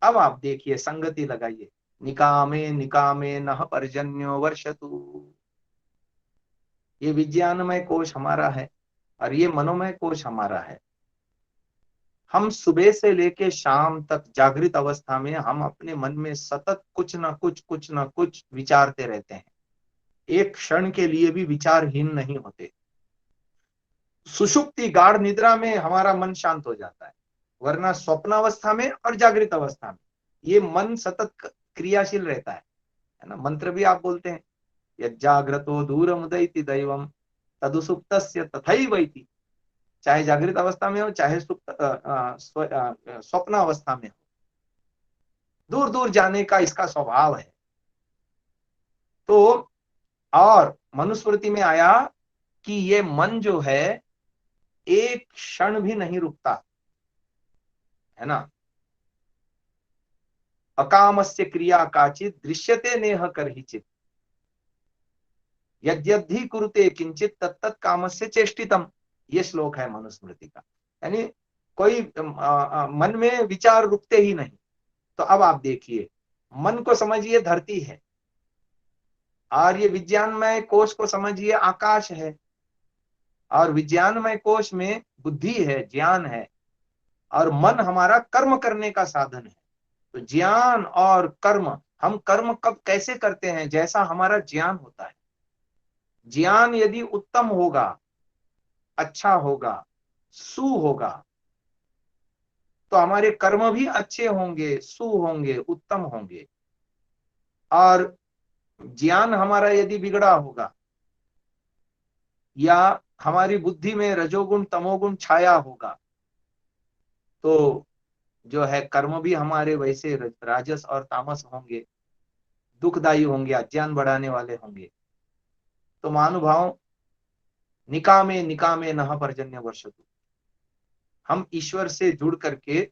A: अब आप देखिए, संगति लगाइए, निकामे निकामे नः पर्जन्यो वर्षतु, ये विज्ञानमय कोश हमारा है और ये मनोमय कोश हमारा है। हम सुबह से लेके शाम तक जागृत अवस्था में हम अपने मन में सतत कुछ ना कुछ विचारते रहते हैं, एक क्षण के लिए भी विचारहीन नहीं होते। सुषुप्ति गाढ़ निद्रा में हमारा मन शांत हो जाता है, वरना स्वप्नावस्था में और जागृत अवस्था में ये मन सतत क्रियाशील रहता है ना। मंत्र भी आप बोलते हैं, यज्जाग्रतो दूरमुदयति दैवम तदुसुप्तस्य तथैवैति, चाहे जागृत अवस्था में हो चाहे स्वप्न अवस्था में हो, दूर दूर जाने का इसका स्वभाव है। तो और मनुस्मृति में आया कि ये मन जो है एक क्षण भी नहीं रुकता, है ना। अकामस्य क्रिया काचित दृश्यते नेह करहिचित, यद्यद्धि कुरुते किंचित तत्तत् कामस्य चेष्टितम, ये श्लोक है मनुस्मृति का। यानी कोई मन में विचार रुकते ही नहीं। तो अब आप देखिए, मन को समझिए धरती है, और ये विज्ञानमय कोश को समझिए आकाश है। और विज्ञानमय कोश में बुद्धि है, ज्ञान है, और मन हमारा कर्म करने का साधन है। तो ज्ञान और कर्म, हम कर्म कब कैसे करते हैं, जैसा हमारा ज्ञान होता है। ज्ञान यदि उत्तम होगा, अच्छा होगा, सु होगा, तो हमारे कर्म भी अच्छे होंगे, सु होंगे, उत्तम होंगे। और ज्ञान हमारा यदि बिगड़ा होगा, या हमारी बुद्धि में रजोगुण तमोगुण छाया होगा, तो जो है कर्म भी हमारे वैसे राजस और तामस होंगे, दुखदायी होंगे, अज्ञान बढ़ाने वाले होंगे। तो महानुभाव, निकामे निकामे नह पर्जन्य वर्षतु, हम ईश्वर से जुड़ करके,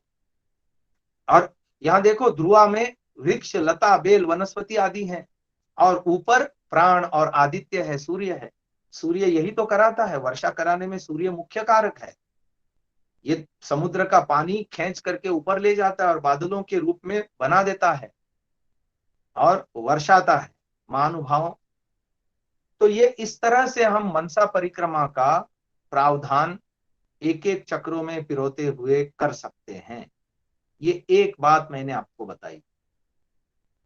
A: और यहाँ देखो ध्रुवा में वृक्ष लता बेल वनस्पति आदि हैं, और ऊपर प्राण और आदित्य है, सूर्य है। सूर्य यही तो कराता है, वर्षा कराने में सूर्य मुख्य कारक है। ये समुद्र का पानी खींच करके ऊपर ले जाता है और बादलों के रूप में बना देता है और वर्षाता है। महानुभाव, तो ये इस तरह से हम मनसा परिक्रमा का प्रावधान एक एक चक्रों में पिरोते हुए कर सकते हैं। ये एक बात मैंने आपको बताई।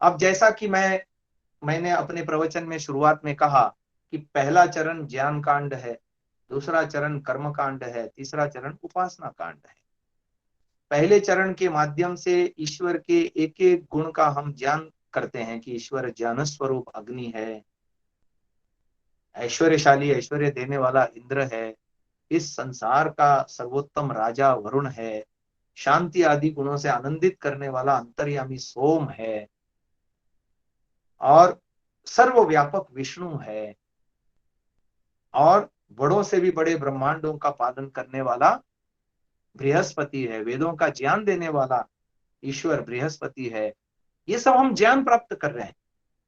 A: अब जैसा कि मैंने अपने प्रवचन में शुरुआत में कहा कि पहला चरण ज्ञान कांड है, दूसरा चरण कर्म कांड है, तीसरा चरण उपासना कांड है। पहले चरण के माध्यम से ईश्वर के एक एक गुण का हम ज्ञान करते हैं कि ईश्वर ज्ञान स्वरूप अग्नि है, ऐश्वर्यशाली ऐश्वर्य देने वाला इंद्र है, इस संसार का सर्वोत्तम राजा वरुण है, शांति आदि गुणों से आनंदित करने वाला अंतर्यामी सोम है, और सर्वव्यापक विष्णु है, और बड़ों से भी बड़े ब्रह्मांडों का पालन करने वाला बृहस्पति है, वेदों का ज्ञान देने वाला ईश्वर बृहस्पति है। ये सब हम ज्ञान प्राप्त कर रहे हैं,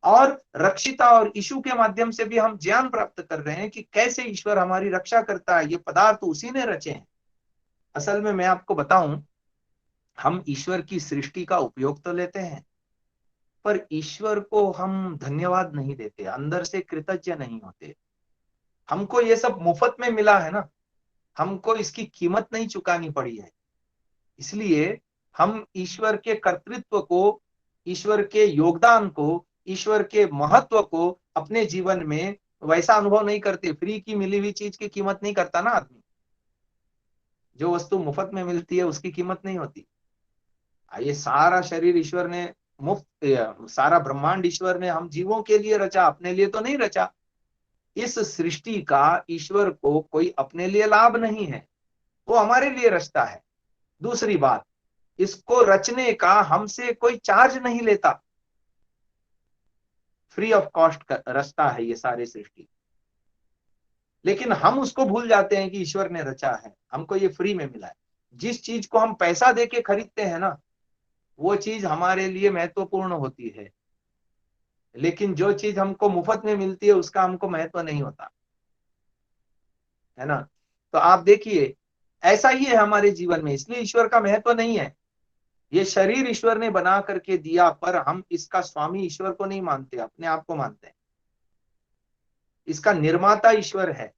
A: और रक्षिता और ईशु के माध्यम से भी हम ज्ञान प्राप्त कर रहे हैं कि कैसे ईश्वर हमारी रक्षा करता है। ये पदार्थ उसी ने रचे हैं। असल में मैं आपको बताऊं, हम ईश्वर की सृष्टि का उपयोग तो लेते हैं, पर ईश्वर को हम धन्यवाद नहीं देते, अंदर से कृतज्ञ नहीं होते। हमको ये सब मुफ्त में मिला है ना, हमको इसकी कीमत नहीं चुकानी पड़ी है। इसलिए हम ईश्वर के कर्तृत्व को, ईश्वर के योगदान को, ईश्वर के महत्व को अपने जीवन में वैसा अनुभव नहीं करते। फ्री की मिली हुई चीज की कीमत नहीं करता ना आदमी। जो वस्तु मुफ्त में मिलती है उसकी कीमत नहीं होती। ये सारा शरीर ईश्वर ने मुफ्त, सारा ब्रह्मांड ईश्वर ने हम जीवों के लिए रचा, अपने लिए तो नहीं रचा। इस सृष्टि का ईश्वर को कोई अपने लिए लाभ नहीं है, वो हमारे लिए रचता है। दूसरी बात, इसको रचने का हमसे कोई चार्ज नहीं लेता, फ्री ऑफ कॉस्ट रचता है ये सारी सृष्टि। लेकिन हम उसको भूल जाते हैं कि ईश्वर ने रचा है, हमको ये फ्री में मिला है। जिस चीज को हम पैसा देके खरीदते हैं ना, वो चीज हमारे लिए महत्वपूर्ण होती है, लेकिन जो चीज हमको मुफ्त में मिलती है उसका हमको महत्व नहीं होता है ना। तो आप देखिए, ऐसा ही है हमारे जीवन में। इसलिए ईश्वर का महत्व नहीं है। ये शरीर ईश्वर ने बना करके दिया, पर हम इसका स्वामी ईश्वर को नहीं मानते, अपने आप को मानते हैं। इसका निर्माता ईश्वर है,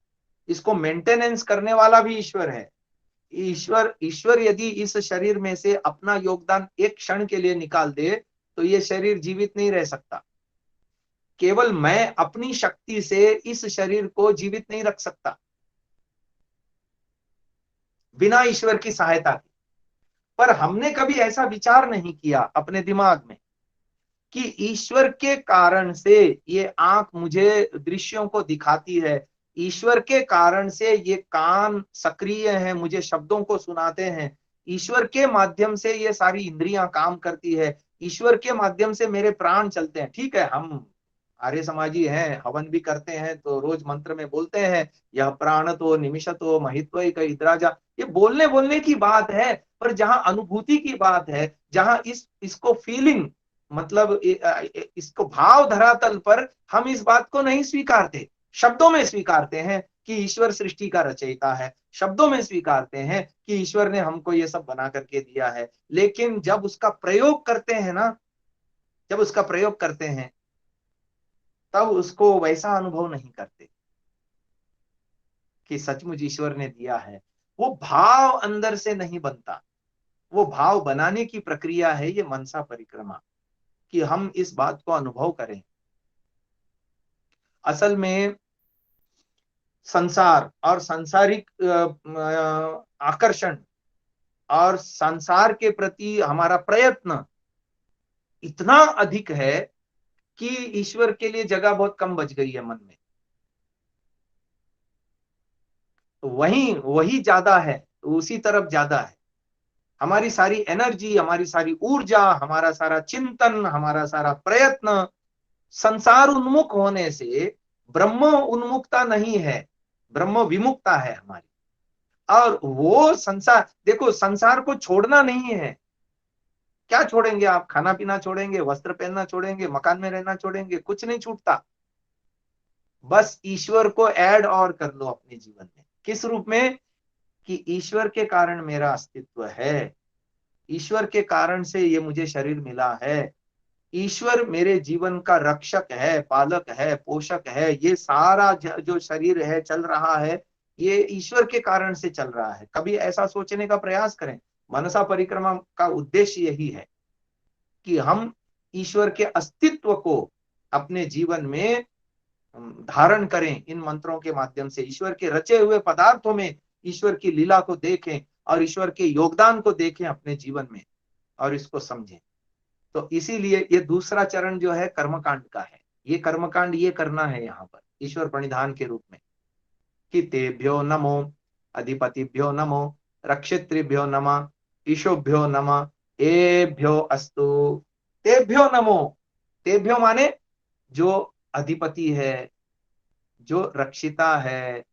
A: इसको मेंटेनेंस करने वाला भी ईश्वर है। ईश्वर यदि इस शरीर में से अपना योगदान एक क्षण के लिए निकाल दे, तो ये शरीर जीवित नहीं रह सकता। केवल मैं अपनी शक्ति से इस शरीर को जीवित नहीं रख सकता, बिना ईश्वर की सहायता के। पर हमने कभी ऐसा विचार नहीं किया अपने दिमाग में कि ईश्वर के कारण से ये आंख मुझे दृश्यों को दिखाती है, ईश्वर के कारण से ये कान सक्रिय हैं, मुझे शब्दों को सुनाते हैं, ईश्वर के माध्यम से ये सारी इंद्रियां काम करती है, ईश्वर के माध्यम से मेरे प्राण चलते हैं। ठीक है, हम आर्य समाजी हैं, हवन भी करते हैं, तो रोज मंत्र में बोलते हैं, यह प्राण तो निमिषत तो महित्व इतराजा। ये बोलने बोलने की बात है, पर जहां अनुभूति की बात है, जहां इसको फीलिंग, मतलब इसको भाव धरातल पर हम इस बात को नहीं स्वीकारते। शब्दों में स्वीकारते हैं कि ईश्वर सृष्टि का रचयिता है, शब्दों में स्वीकारते हैं कि ईश्वर ने हमको ये सब बना करके दिया है, लेकिन जब उसका प्रयोग करते हैं ना, जब उसका प्रयोग करते हैं, तब उसको वैसा अनुभव नहीं करते। कि सचमुच ईश्वर ने दिया है, वो भाव अंदर से नहीं बनता। वो भाव बनाने की प्रक्रिया है ये मनसा परिक्रमा, कि हम इस बात को अनुभव करें। असल में संसार और सांसारिक आकर्षण और संसार के प्रति हमारा प्रयत्न इतना अधिक है कि ईश्वर के लिए जगह बहुत कम बच गई है मन में। तो वही वही ज्यादा है, तो उसी तरफ ज्यादा है। हमारी सारी एनर्जी, हमारी सारी ऊर्जा, हमारा सारा चिंतन, हमारा सारा प्रयत्न संसार उन्मुख होने से ब्रह्म उन्मुखता नहीं है, ब्रह्म विमुक्ता है हमारी। और वो संसार, देखो संसार को छोड़ना नहीं है। क्या छोड़ेंगे आप? खाना पीना छोड़ेंगे, वस्त्र पहनना छोड़ेंगे, मकान में रहना छोड़ेंगे? कुछ नहीं छूटता। बस ईश्वर को ऐड और कर लो अपने जीवन में। किस रूप में? कि ईश्वर के कारण मेरा अस्तित्व है, ईश्वर के कारण से ये मुझे शरीर मिला है, ईश्वर मेरे जीवन का रक्षक है, पालक है, पोषक है। ये सारा जो शरीर है चल रहा है, ये ईश्वर के कारण से चल रहा है। कभी ऐसा सोचने का प्रयास करें। मनसा परिक्रमा का उद्देश्य यही है कि हम ईश्वर के अस्तित्व को अपने जीवन में धारण करें। इन मंत्रों के माध्यम से ईश्वर के रचे हुए पदार्थों में ईश्वर की लीला को देखें और ईश्वर के योगदान को देखें अपने जीवन में और इसको समझें। तो इसीलिए ये दूसरा चरण जो है कर्मकांड का है। ये कर्मकांड ये करना है यहाँ पर ईश्वर प्रणिधान के रूप में, कि तेभ्यो नमो, अधिपतिभ्यो नमो, रक्षितृभ्यो नमः, ईशोभ्यो नमः, एभ्यो अस्तु। तेभ्यो नमो, तेभ्यो माने जो अधिपति है, जो रक्षिता है,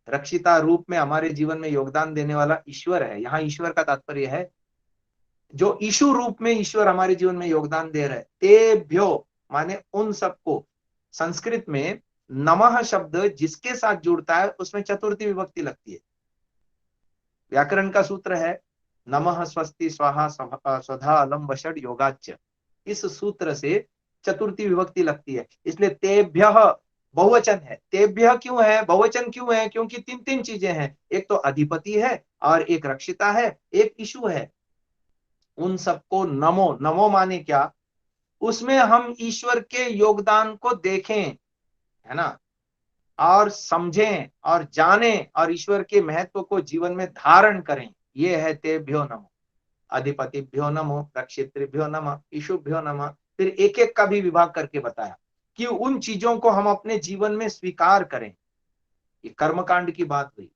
A: रक्षिता रूप में हमारे जीवन में योगदान देने वाला ईश्वर है। यहाँ ईश्वर का तात्पर्य है जो ईशु रूप में ईश्वर हमारे जीवन में योगदान दे रहे हैं। तेभ्यो माने उन सबको। संस्कृत में नमः शब्द जिसके साथ जुड़ता है उसमें चतुर्थी विभक्ति लगती है। व्याकरण का सूत्र है नमः स्वस्ति स्वाहा स्वधा अलम वषड योगाच्च। इस सूत्र से चतुर्थी विभक्ति लगती है, इसलिए तेभ्यः बहुवचन है। तेभ्यः क्यों है, बहुवचन क्यों है? क्योंकि तीन तीन चीजें हैं। एक तो अधिपति है और एक रक्षिता है, एक ईशु है। उन सबको नमो, नमो माने क्या? उसमें हम ईश्वर के योगदान को देखें, है ना, और समझें और जानें और ईश्वर के महत्व को जीवन में धारण करें। ये है तेभ्यो नमो। अधिपतिभ्यो नमो, रक्षितृभ्यो नमः, ईशुभ्यो नमः। फिर एक एक का भी विभाग करके बताया कि उन चीजों को हम अपने जीवन में स्वीकार करें। ये कर्मकांड की बात हुई।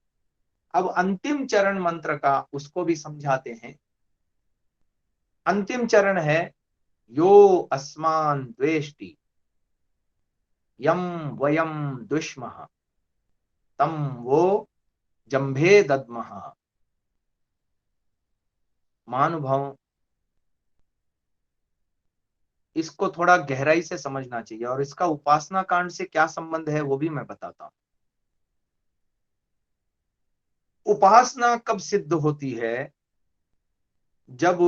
A: अब अंतिम चरण मंत्र का उसको भी समझाते हैं। अंतिम चरण है यो अस्मान द्वेष्टि यम वयम दुष्मः तम वो जंभे दद्मः। महानुभाव, इसको थोड़ा गहराई से समझना चाहिए और इसका उपासना कांड से क्या संबंध है वो भी मैं बताता हूं। उपासना कब सिद्ध होती है? जब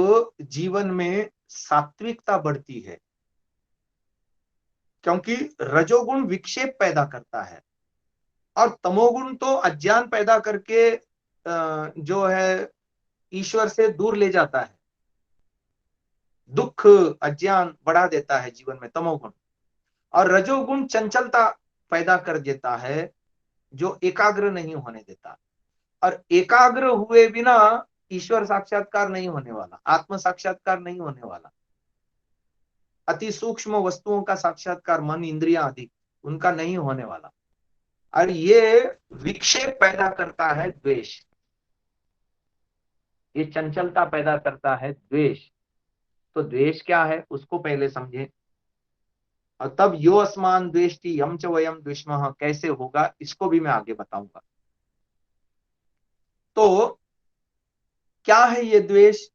A: जीवन में सात्विकता बढ़ती है, क्योंकि रजोगुण विक्षेप पैदा करता है और तमोगुण तो अज्ञान पैदा करके जो है ईश्वर से दूर ले जाता है। दुख अज्ञान बढ़ा देता है जीवन में तमोगुण। और रजोगुण चंचलता पैदा कर देता है, जो एकाग्र नहीं होने देता। और एकाग्र हुए बिना ईश्वर साक्षात्कार नहीं होने वाला, आत्म साक्षात्कार नहीं होने वाला। अति सूक्ष्म वस्तुओं का साक्षात्कार, मन इंद्रियां आदि, उनका नहीं होने वाला। और ये विक्षेप पैदा करता है द्वेष, ये चंचलता पैदा करता है द्वेष। तो द्वेष क्या है उसको पहले समझें और तब यो अस्मान द्वेष्टि यम च वयम द्विष्मः कैसे होगा इसको भी मैं आगे बताऊंगा। तो क्या है ये द्वेष?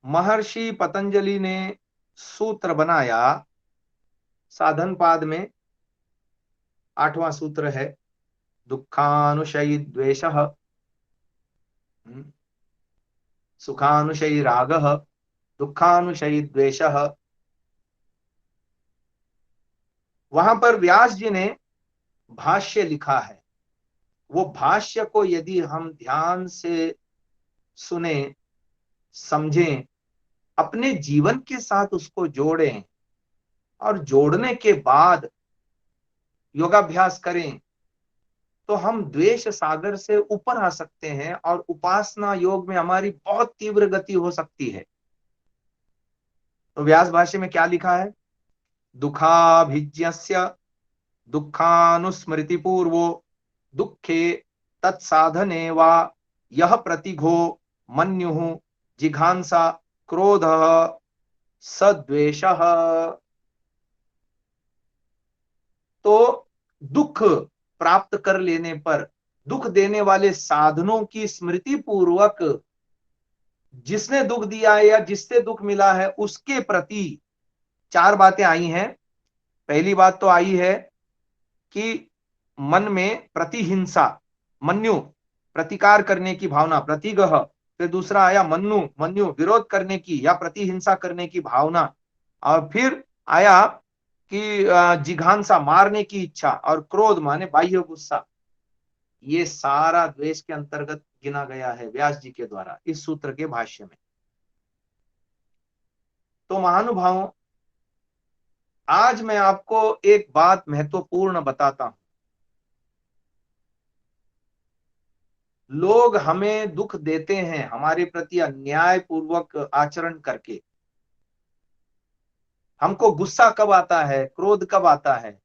A: महर्षि पतंजलि ने सूत्र बनाया साधन पाद में, 8वां सूत्र है दुखानुशयी द्वेषः, सुखानुशयी रागः, दुखानुशयी द्वेषः। वहां पर व्यास जी ने भाष्य लिखा है वो भाष्य को यदि हम ध्यान से सुने, समझें, अपने जीवन के साथ उसको जोड़ें और जोड़ने के बाद योगाभ्यास करें, तो हम द्वेष सागर से ऊपर आ सकते हैं और उपासना योग में हमारी बहुत तीव्र गति हो सकती है। तो व्यास भाष्य में क्या लिखा है? दुखाभिज्ञस्य दुःखानुस्मृति पूर्वो दुःखे तत्साधने वा यह प्रतिघो मन्युः जिघांसा क्रोधः सद्वेषः। तो दुख प्राप्त कर लेने पर दुख देने वाले साधनों की स्मृति पूर्वक जिसने दुख दिया है या जिससे दुख मिला है उसके प्रति चार बातें आई हैं। पहली बात तो आई है कि मन में प्रतिहिंसा, मन्यु प्रतिकार करने की भावना, प्रतिगह। फिर दूसरा आया मन्यु, मन्यु विरोध करने की या प्रतिहिंसा करने की भावना। और फिर आया कि जिघांसा मारने की इच्छा, और क्रोध माने बाह्य गुस्सा। ये सारा द्वेष के अंतर्गत गिना गया है व्यास जी के द्वारा इस सूत्र के भाष्य में। तो महानुभावों, आज मैं आपको एक बात महत्वपूर्ण बताता हूं। लोग हमें दुख देते हैं हमारे प्रति अन्याय पूर्वक आचरण करके। हमको गुस्सा कब आता है, क्रोध कब आता है?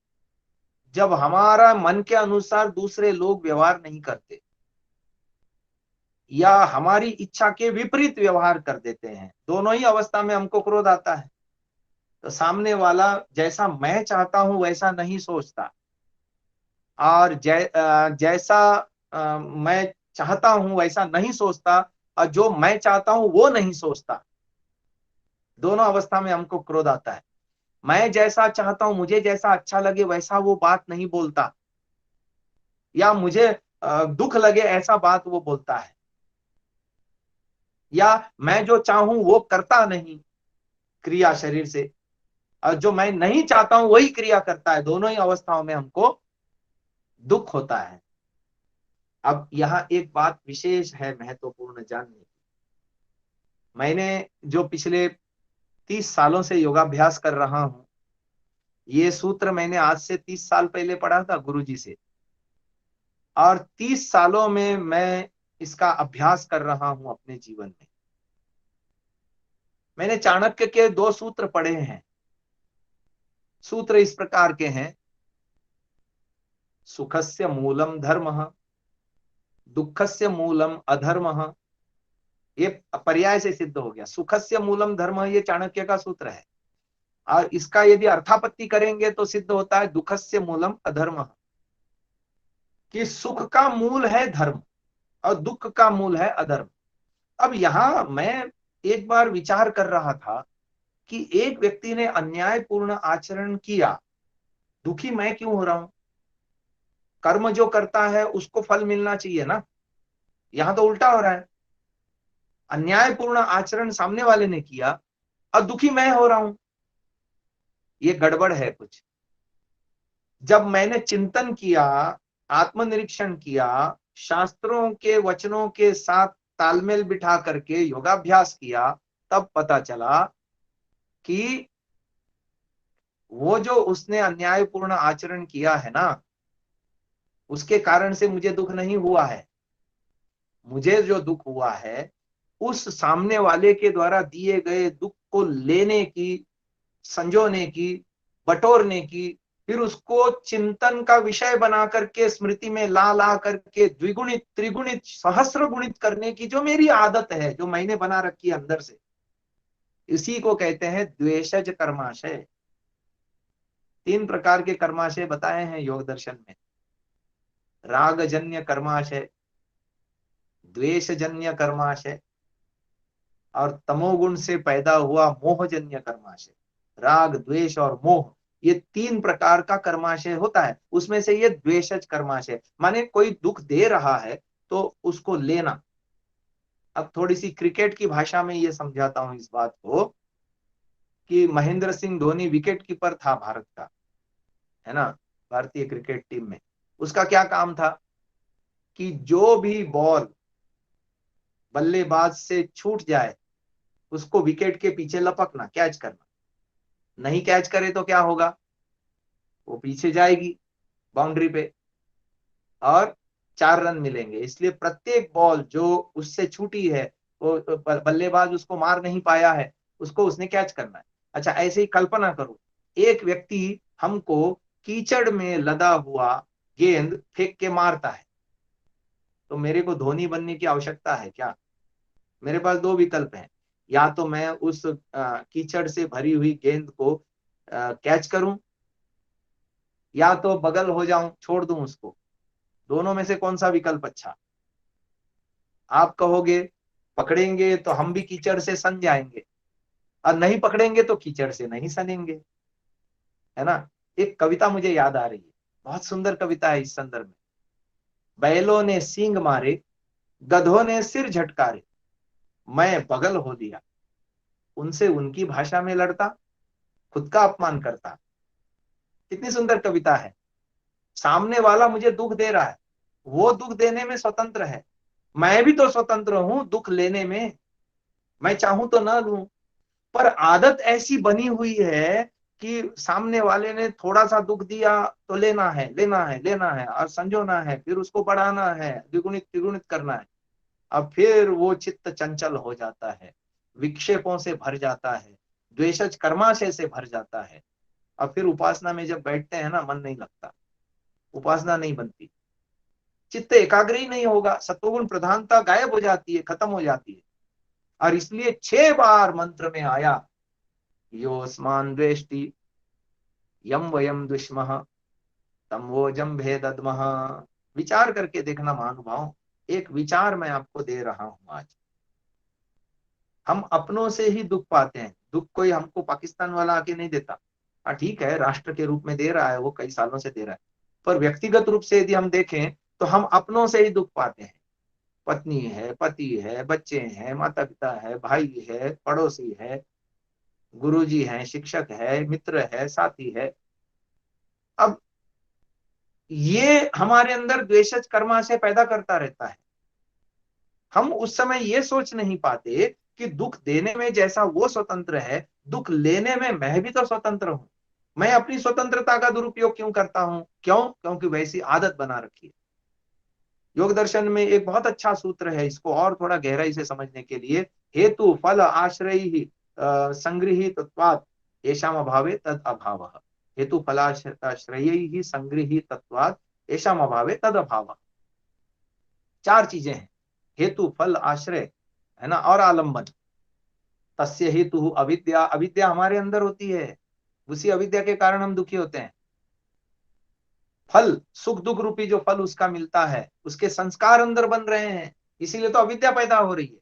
A: जब हमारा मन के अनुसार दूसरे लोग व्यवहार नहीं करते या हमारी इच्छा के विपरीत व्यवहार कर देते हैं। दोनों ही अवस्था में हमको क्रोध आता है। तो सामने वाला जैसा मैं चाहता हूं वैसा नहीं सोचता, और जैसा मैं चाहता हूं वैसा नहीं सोचता, और जो मैं चाहता हूं वो नहीं सोचता। दोनों अवस्था में हमको क्रोध आता है। मैं जैसा चाहता हूं, मुझे जैसा अच्छा लगे वैसा वो बात नहीं बोलता, या मुझे दुख लगे ऐसा बात वो बोलता है, या मैं जो चाहूं वो करता नहीं क्रिया शरीर से, और जो मैं नहीं चाहता हूं वही क्रिया करता है। दोनों ही अवस्थाओं में हमको दुख होता है। अब यहाँ एक बात विशेष है महत्वपूर्ण जानने की। मैंने जो पिछले 30 सालों से योगाभ्यास कर रहा हूं, ये सूत्र मैंने आज से 30 साल पहले पढ़ा था गुरुजी से, और 30 सालों में मैं इसका अभ्यास कर रहा हूं अपने जीवन में। मैंने चाणक्य के 2 सूत्र पढ़े हैं। सूत्र इस प्रकार के हैं: सुखस्य मूलम धर्मः, दुःखस्य मूलम अधर्मः। ये पर्याय से सिद्ध हो गया। सुखस्य मूलम धर्मः ये चाणक्य का सूत्र है, और इसका यदि अर्थापत्ति करेंगे तो सिद्ध होता है दुःखस्य मूलम अधर्मः, कि सुख का मूल है धर्म और दुख का मूल है अधर्म। अब यहां मैं एक बार विचार कर रहा था कि एक व्यक्ति ने अन्यायपूर्ण आचरण किया, दुखी मैं क्यों हो रहा हूं? कर्म जो करता है उसको फल मिलना चाहिए ना। यहां तो उल्टा हो रहा है। अन्यायपूर्ण आचरण सामने वाले ने किया और दुखी मैं हो रहा हूं। ये गड़बड़ है कुछ। जब मैंने चिंतन किया, आत्मनिरीक्षण किया, शास्त्रों के वचनों के साथ तालमेल बिठा करके योगाभ्यास किया, तब पता चला कि वो जो उसने अन्यायपूर्ण आचरण किया है ना, उसके कारण से मुझे दुख नहीं हुआ है। मुझे जो दुख हुआ है उस सामने वाले के द्वारा दिए गए दुख को लेने की, संजोने की, बटोरने की, फिर उसको चिंतन का विषय बना करके स्मृति में ला ला करके द्विगुणित त्रिगुणित सहस्र गुणित करने की जो मेरी आदत है, जो मैंने बना रखी है अंदर से, इसी को कहते हैं द्वेषज कर्माशय। 3 प्रकार के कर्माशय बताए हैं योग दर्शन में: रागजन्य कर्माशय, द्वेषजन्य कर्माशय, और तमोगुण से पैदा हुआ मोहजन्य कर्माशय। राग, द्वेष और मोह, ये 3 प्रकार का कर्माशय होता है। उसमें से ये द्वेषज कर्माशय माने कोई दुख दे रहा है तो उसको लेना। अब थोड़ी सी क्रिकेट की भाषा में ये समझाता हूं इस बात को, कि महेंद्र सिंह धोनी विकेट कीपर था भारत का, है ना, भारतीय क्रिकेट टीम में। उसका क्या काम था? कि जो भी बॉल बल्लेबाज से छूट जाए उसको विकेट के पीछे लपकना, कैच करना। नहीं कैच करे तो क्या होगा, वो पीछे जाएगी बाउंड्री पे और 4 रन मिलेंगे। इसलिए प्रत्येक बॉल जो उससे छूटी है, वो बल्लेबाज उसको मार नहीं पाया है, उसको उसने कैच करना है। अच्छा, ऐसे ही कल्पना करो, एक व्यक्ति हमको कीचड़ में लदा हुआ गेंद फेंक के मारता है, तो मेरे को धोनी बनने की आवश्यकता है क्या? मेरे पास दो विकल्प हैं, या तो मैं उस कीचड़ से भरी हुई गेंद को कैच करूं, या तो बगल हो जाऊं, छोड़ दूं उसको। दोनों में से कौन सा विकल्प अच्छा? आप कहोगे पकड़ेंगे तो हम भी कीचड़ से सन जाएंगे, और नहीं पकड़ेंगे तो कीचड़ से नहीं सनेंगे, है ना। एक कविता मुझे याद आ रही है, बहुत सुंदर कविता है इस संदर्भ में। बैलों ने सींग मारे, गधों ने सिर झटकारे, मैं बगल हो लिया, उनसे उनकी भाषा में लड़ता, खुद का अपमान करता। कितनी सुंदर कविता है। सामने वाला मुझे दुख दे रहा है, वो दुख देने में स्वतंत्र है, मैं भी तो स्वतंत्र हूं दुख लेने में। मैं चाहूं तो ना लूं, पर आदत ऐसी बनी हुई है कि सामने वाले ने थोड़ा सा दुख दिया तो लेना है, लेना है, लेना है, और संजोना है, फिर उसको बढ़ाना है, द्विगुणित त्रिगुणित करना है। अब फिर वो चित्त चंचल हो जाता है, विक्षेपों से भर जाता है, द्वेषज कर्माशय से भर जाता है। अब फिर उपासना में जब बैठते हैं ना, मन नहीं लगता, उपासना नहीं बनती, चित्त एकाग्र ही नहीं होगा, सत्वगुण प्रधानता गायब हो जाती है, खत्म हो जाती है। और इसलिए 6 बार मंत्र में आया, योस्मान द्वेष्टि यम वयम दुष्मः तम वो जम भेदद्मः। विचार करके देखना महानुभाव, एक विचार मैं आपको दे रहा हूं आज। हम अपनों से ही दुख पाते हैं, दुख कोई हमको पाकिस्तान वाला आके नहीं देता। हाँ ठीक है, राष्ट्र के रूप में दे रहा है, वो कई सालों से दे रहा है, पर व्यक्तिगत रूप से यदि हम देखें तो हम अपनों से ही दुख पाते हैं। पत्नी है, पति है, बच्चे हैं, माता पिता है, भाई है, पड़ोसी है, गुरुजी है, शिक्षक है, मित्र है, साथी है। अब ये हमारे अंदर द्वेषज कर्माशय पैदा करता रहता है। हम उस समय ये सोच नहीं पाते कि दुख देने में जैसा वो स्वतंत्र है, दुख लेने में मैं भी तो स्वतंत्र हूं। मैं अपनी स्वतंत्रता का दुरुपयोग क्यों करता हूं? क्यों? क्योंकि वैसी आदत बना रखी है। योग दर्शन में एक बहुत अच्छा सूत्र है, इसको और थोड़ा गहराई से समझने के लिए, हेतु फल आश्रय ही संगृहीतत्वात् येषाम् अभावे तद अभाव। हेतु फलाश्रय ही संगृहीतत्वात् येषाम् अभावे तद अभाव। 4 चीजें हैं, हेतु फल आश्रय, है ना, और आलंबन। तस्य हेतु अविद्या, अविद्या हमारे अंदर होती है, उसी अविद्या के कारण हम दुखी होते हैं। फल, सुख दुख रूपी जो फल उसका मिलता है, उसके संस्कार अंदर बन रहे हैं, इसीलिए तो अविद्या पैदा हो रही है।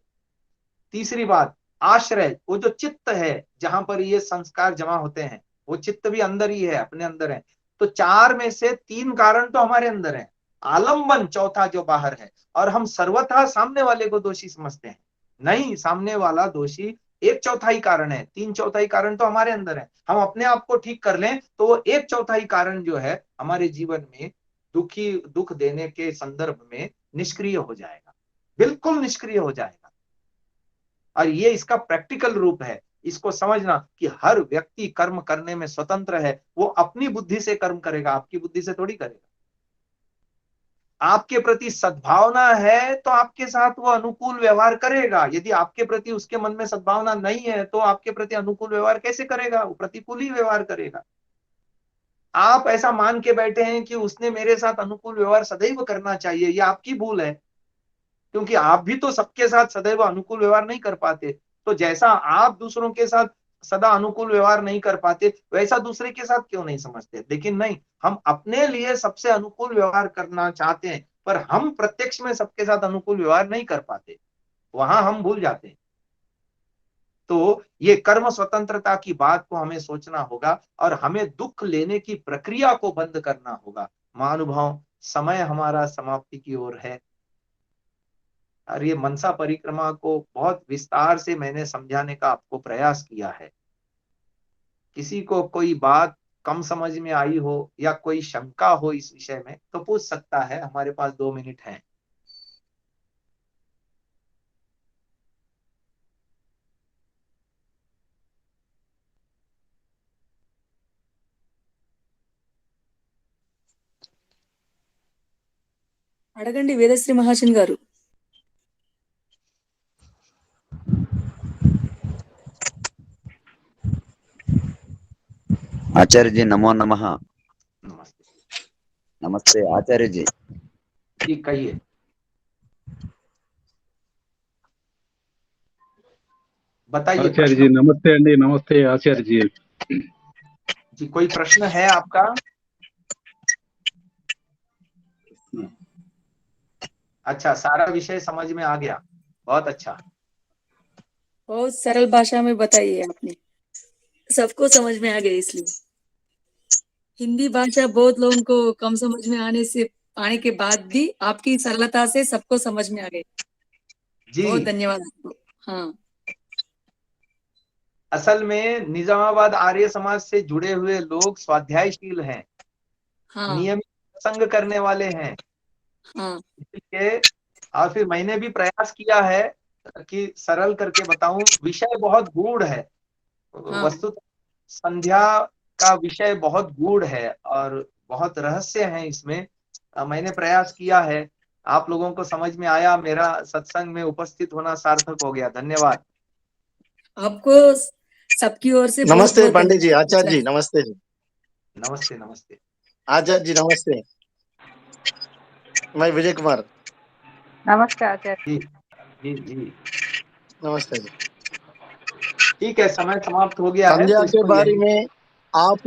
A: तीसरी बात, आश्रय, वो जो चित्त है जहां पर ये संस्कार जमा होते हैं, वो चित्त भी अंदर ही है, अपने अंदर है। तो 4 में से 3 कारण तो हमारे अंदर है, आलंबन चौथा जो बाहर है। और हम सर्वथा सामने वाले को दोषी समझते हैं। नहीं, सामने वाला दोषी 1/4 कारण है, 3/4 कारण तो हमारे अंदर है। हम अपने आप को ठीक कर लें तो वो 1/4 कारण जो है हमारे जीवन में दुख देने के संदर्भ में निष्क्रिय हो जाएगा, बिल्कुल निष्क्रिय हो जाएगा। और ये इसका प्रैक्टिकल रूप है। इसको समझना कि हर व्यक्ति कर्म करने में स्वतंत्र है, वो अपनी बुद्धि से कर्म करेगा, आपकी बुद्धि से थोड़ी करेगा। आपके प्रति सद्भावना है तो आपके साथ वो अनुकूल व्यवहार करेगा, यदि आपके प्रति उसके मन में सद्भावना नहीं है तो आपके प्रति अनुकूल व्यवहार कैसे करेगा? वो प्रतिकूल ही व्यवहार करेगा। आप ऐसा मान के बैठे हैं कि उसने मेरे साथ अनुकूल व्यवहार सदैव करना चाहिए, ये आपकी भूल है, क्योंकि आप भी तो सबके साथ सदैव अनुकूल व्यवहार नहीं कर पाते। तो जैसा आप दूसरों के साथ सदा अनुकूल व्यवहार नहीं कर पाते, वैसा दूसरे के साथ क्यों नहीं समझते? लेकिन नहीं, हम अपने लिए सबसे अनुकूल व्यवहार करना चाहते हैं, पर हम प्रत्यक्ष में सबके साथ अनुकूल व्यवहार नहीं कर पाते, वहां हम भूल जाते हैं। तो ये कर्म स्वतंत्रता की बात को हमें सोचना होगा, और हमें दुख लेने की प्रक्रिया को बंद करना होगा। महानुभाव, समय हमारा समाप्ति की ओर है, और ये मनसा परिक्रमा को बहुत विस्तार से मैंने समझाने का आपको प्रयास किया है। किसी को कोई बात कम समझ में आई हो या कोई शंका हो इस विषय में तो पूछ सकता है, हमारे पास 2 मिनट हैं।
B: అడగండి వేదశ్రీ మహాజన్ గారు.
D: आचार्य जी नमो नमः।
A: नमस्ते
D: नमस्ते आचार्य जी।
A: जी, कहिए। बताइए
E: आचार्य जी नमस्ते अंडी। नमस्ते आचार्य जी।
A: जी, कोई प्रश्न है आपका? अच्छा, सारा विषय समझ में आ गया, बहुत अच्छा।
B: बहुत सरल भाषा में बताइए आपने, सबको समझ में आ गया। इसलिए हिंदी भाषा बहुत लोगों को कम समझ में आने के बाद भी आपकी सरलता से सबको समझ में आ गई।
A: जी,
B: बहुत धन्यवाद आपको। हाँ,
A: असल में निजामाबाद आर्य समाज से जुड़े हुए लोग स्वाध्यायशील हैं,
B: हाँ,
A: नियमित संग करने वाले हैं,
B: हाँ,
A: इसलिए और फिर मैंने भी प्रयास किया है कि सरल करके बताऊं। विषय बहुत गूढ़ है,
B: हाँ,
A: वस्तु संध्या का विषय बहुत गूढ़ है और बहुत रहस्य है इसमें। मैंने प्रयास किया है, आप लोगों को समझ में आया, मेरा सत्संग में उपस्थित होना सार्थक हो गया। धन्यवाद।
B: आपको सबकी ओर से बहुत
F: नमस्ते
B: बहुत
F: पंडित जी।
B: धन्यवाद।
F: आचार्य जी नमस्ते जी।
A: नमस्ते नमस्ते।
F: आचार्य जी नमस्ते। मैं विजय कुमार।
G: नमस्कार आचार्य
A: जी जी जी,
F: नमस्ते जी।
A: ठीक है, समय समाप्त हो गया है
F: संध्या
A: तो
F: के
A: इसको
F: बारे
A: यही।
F: में आप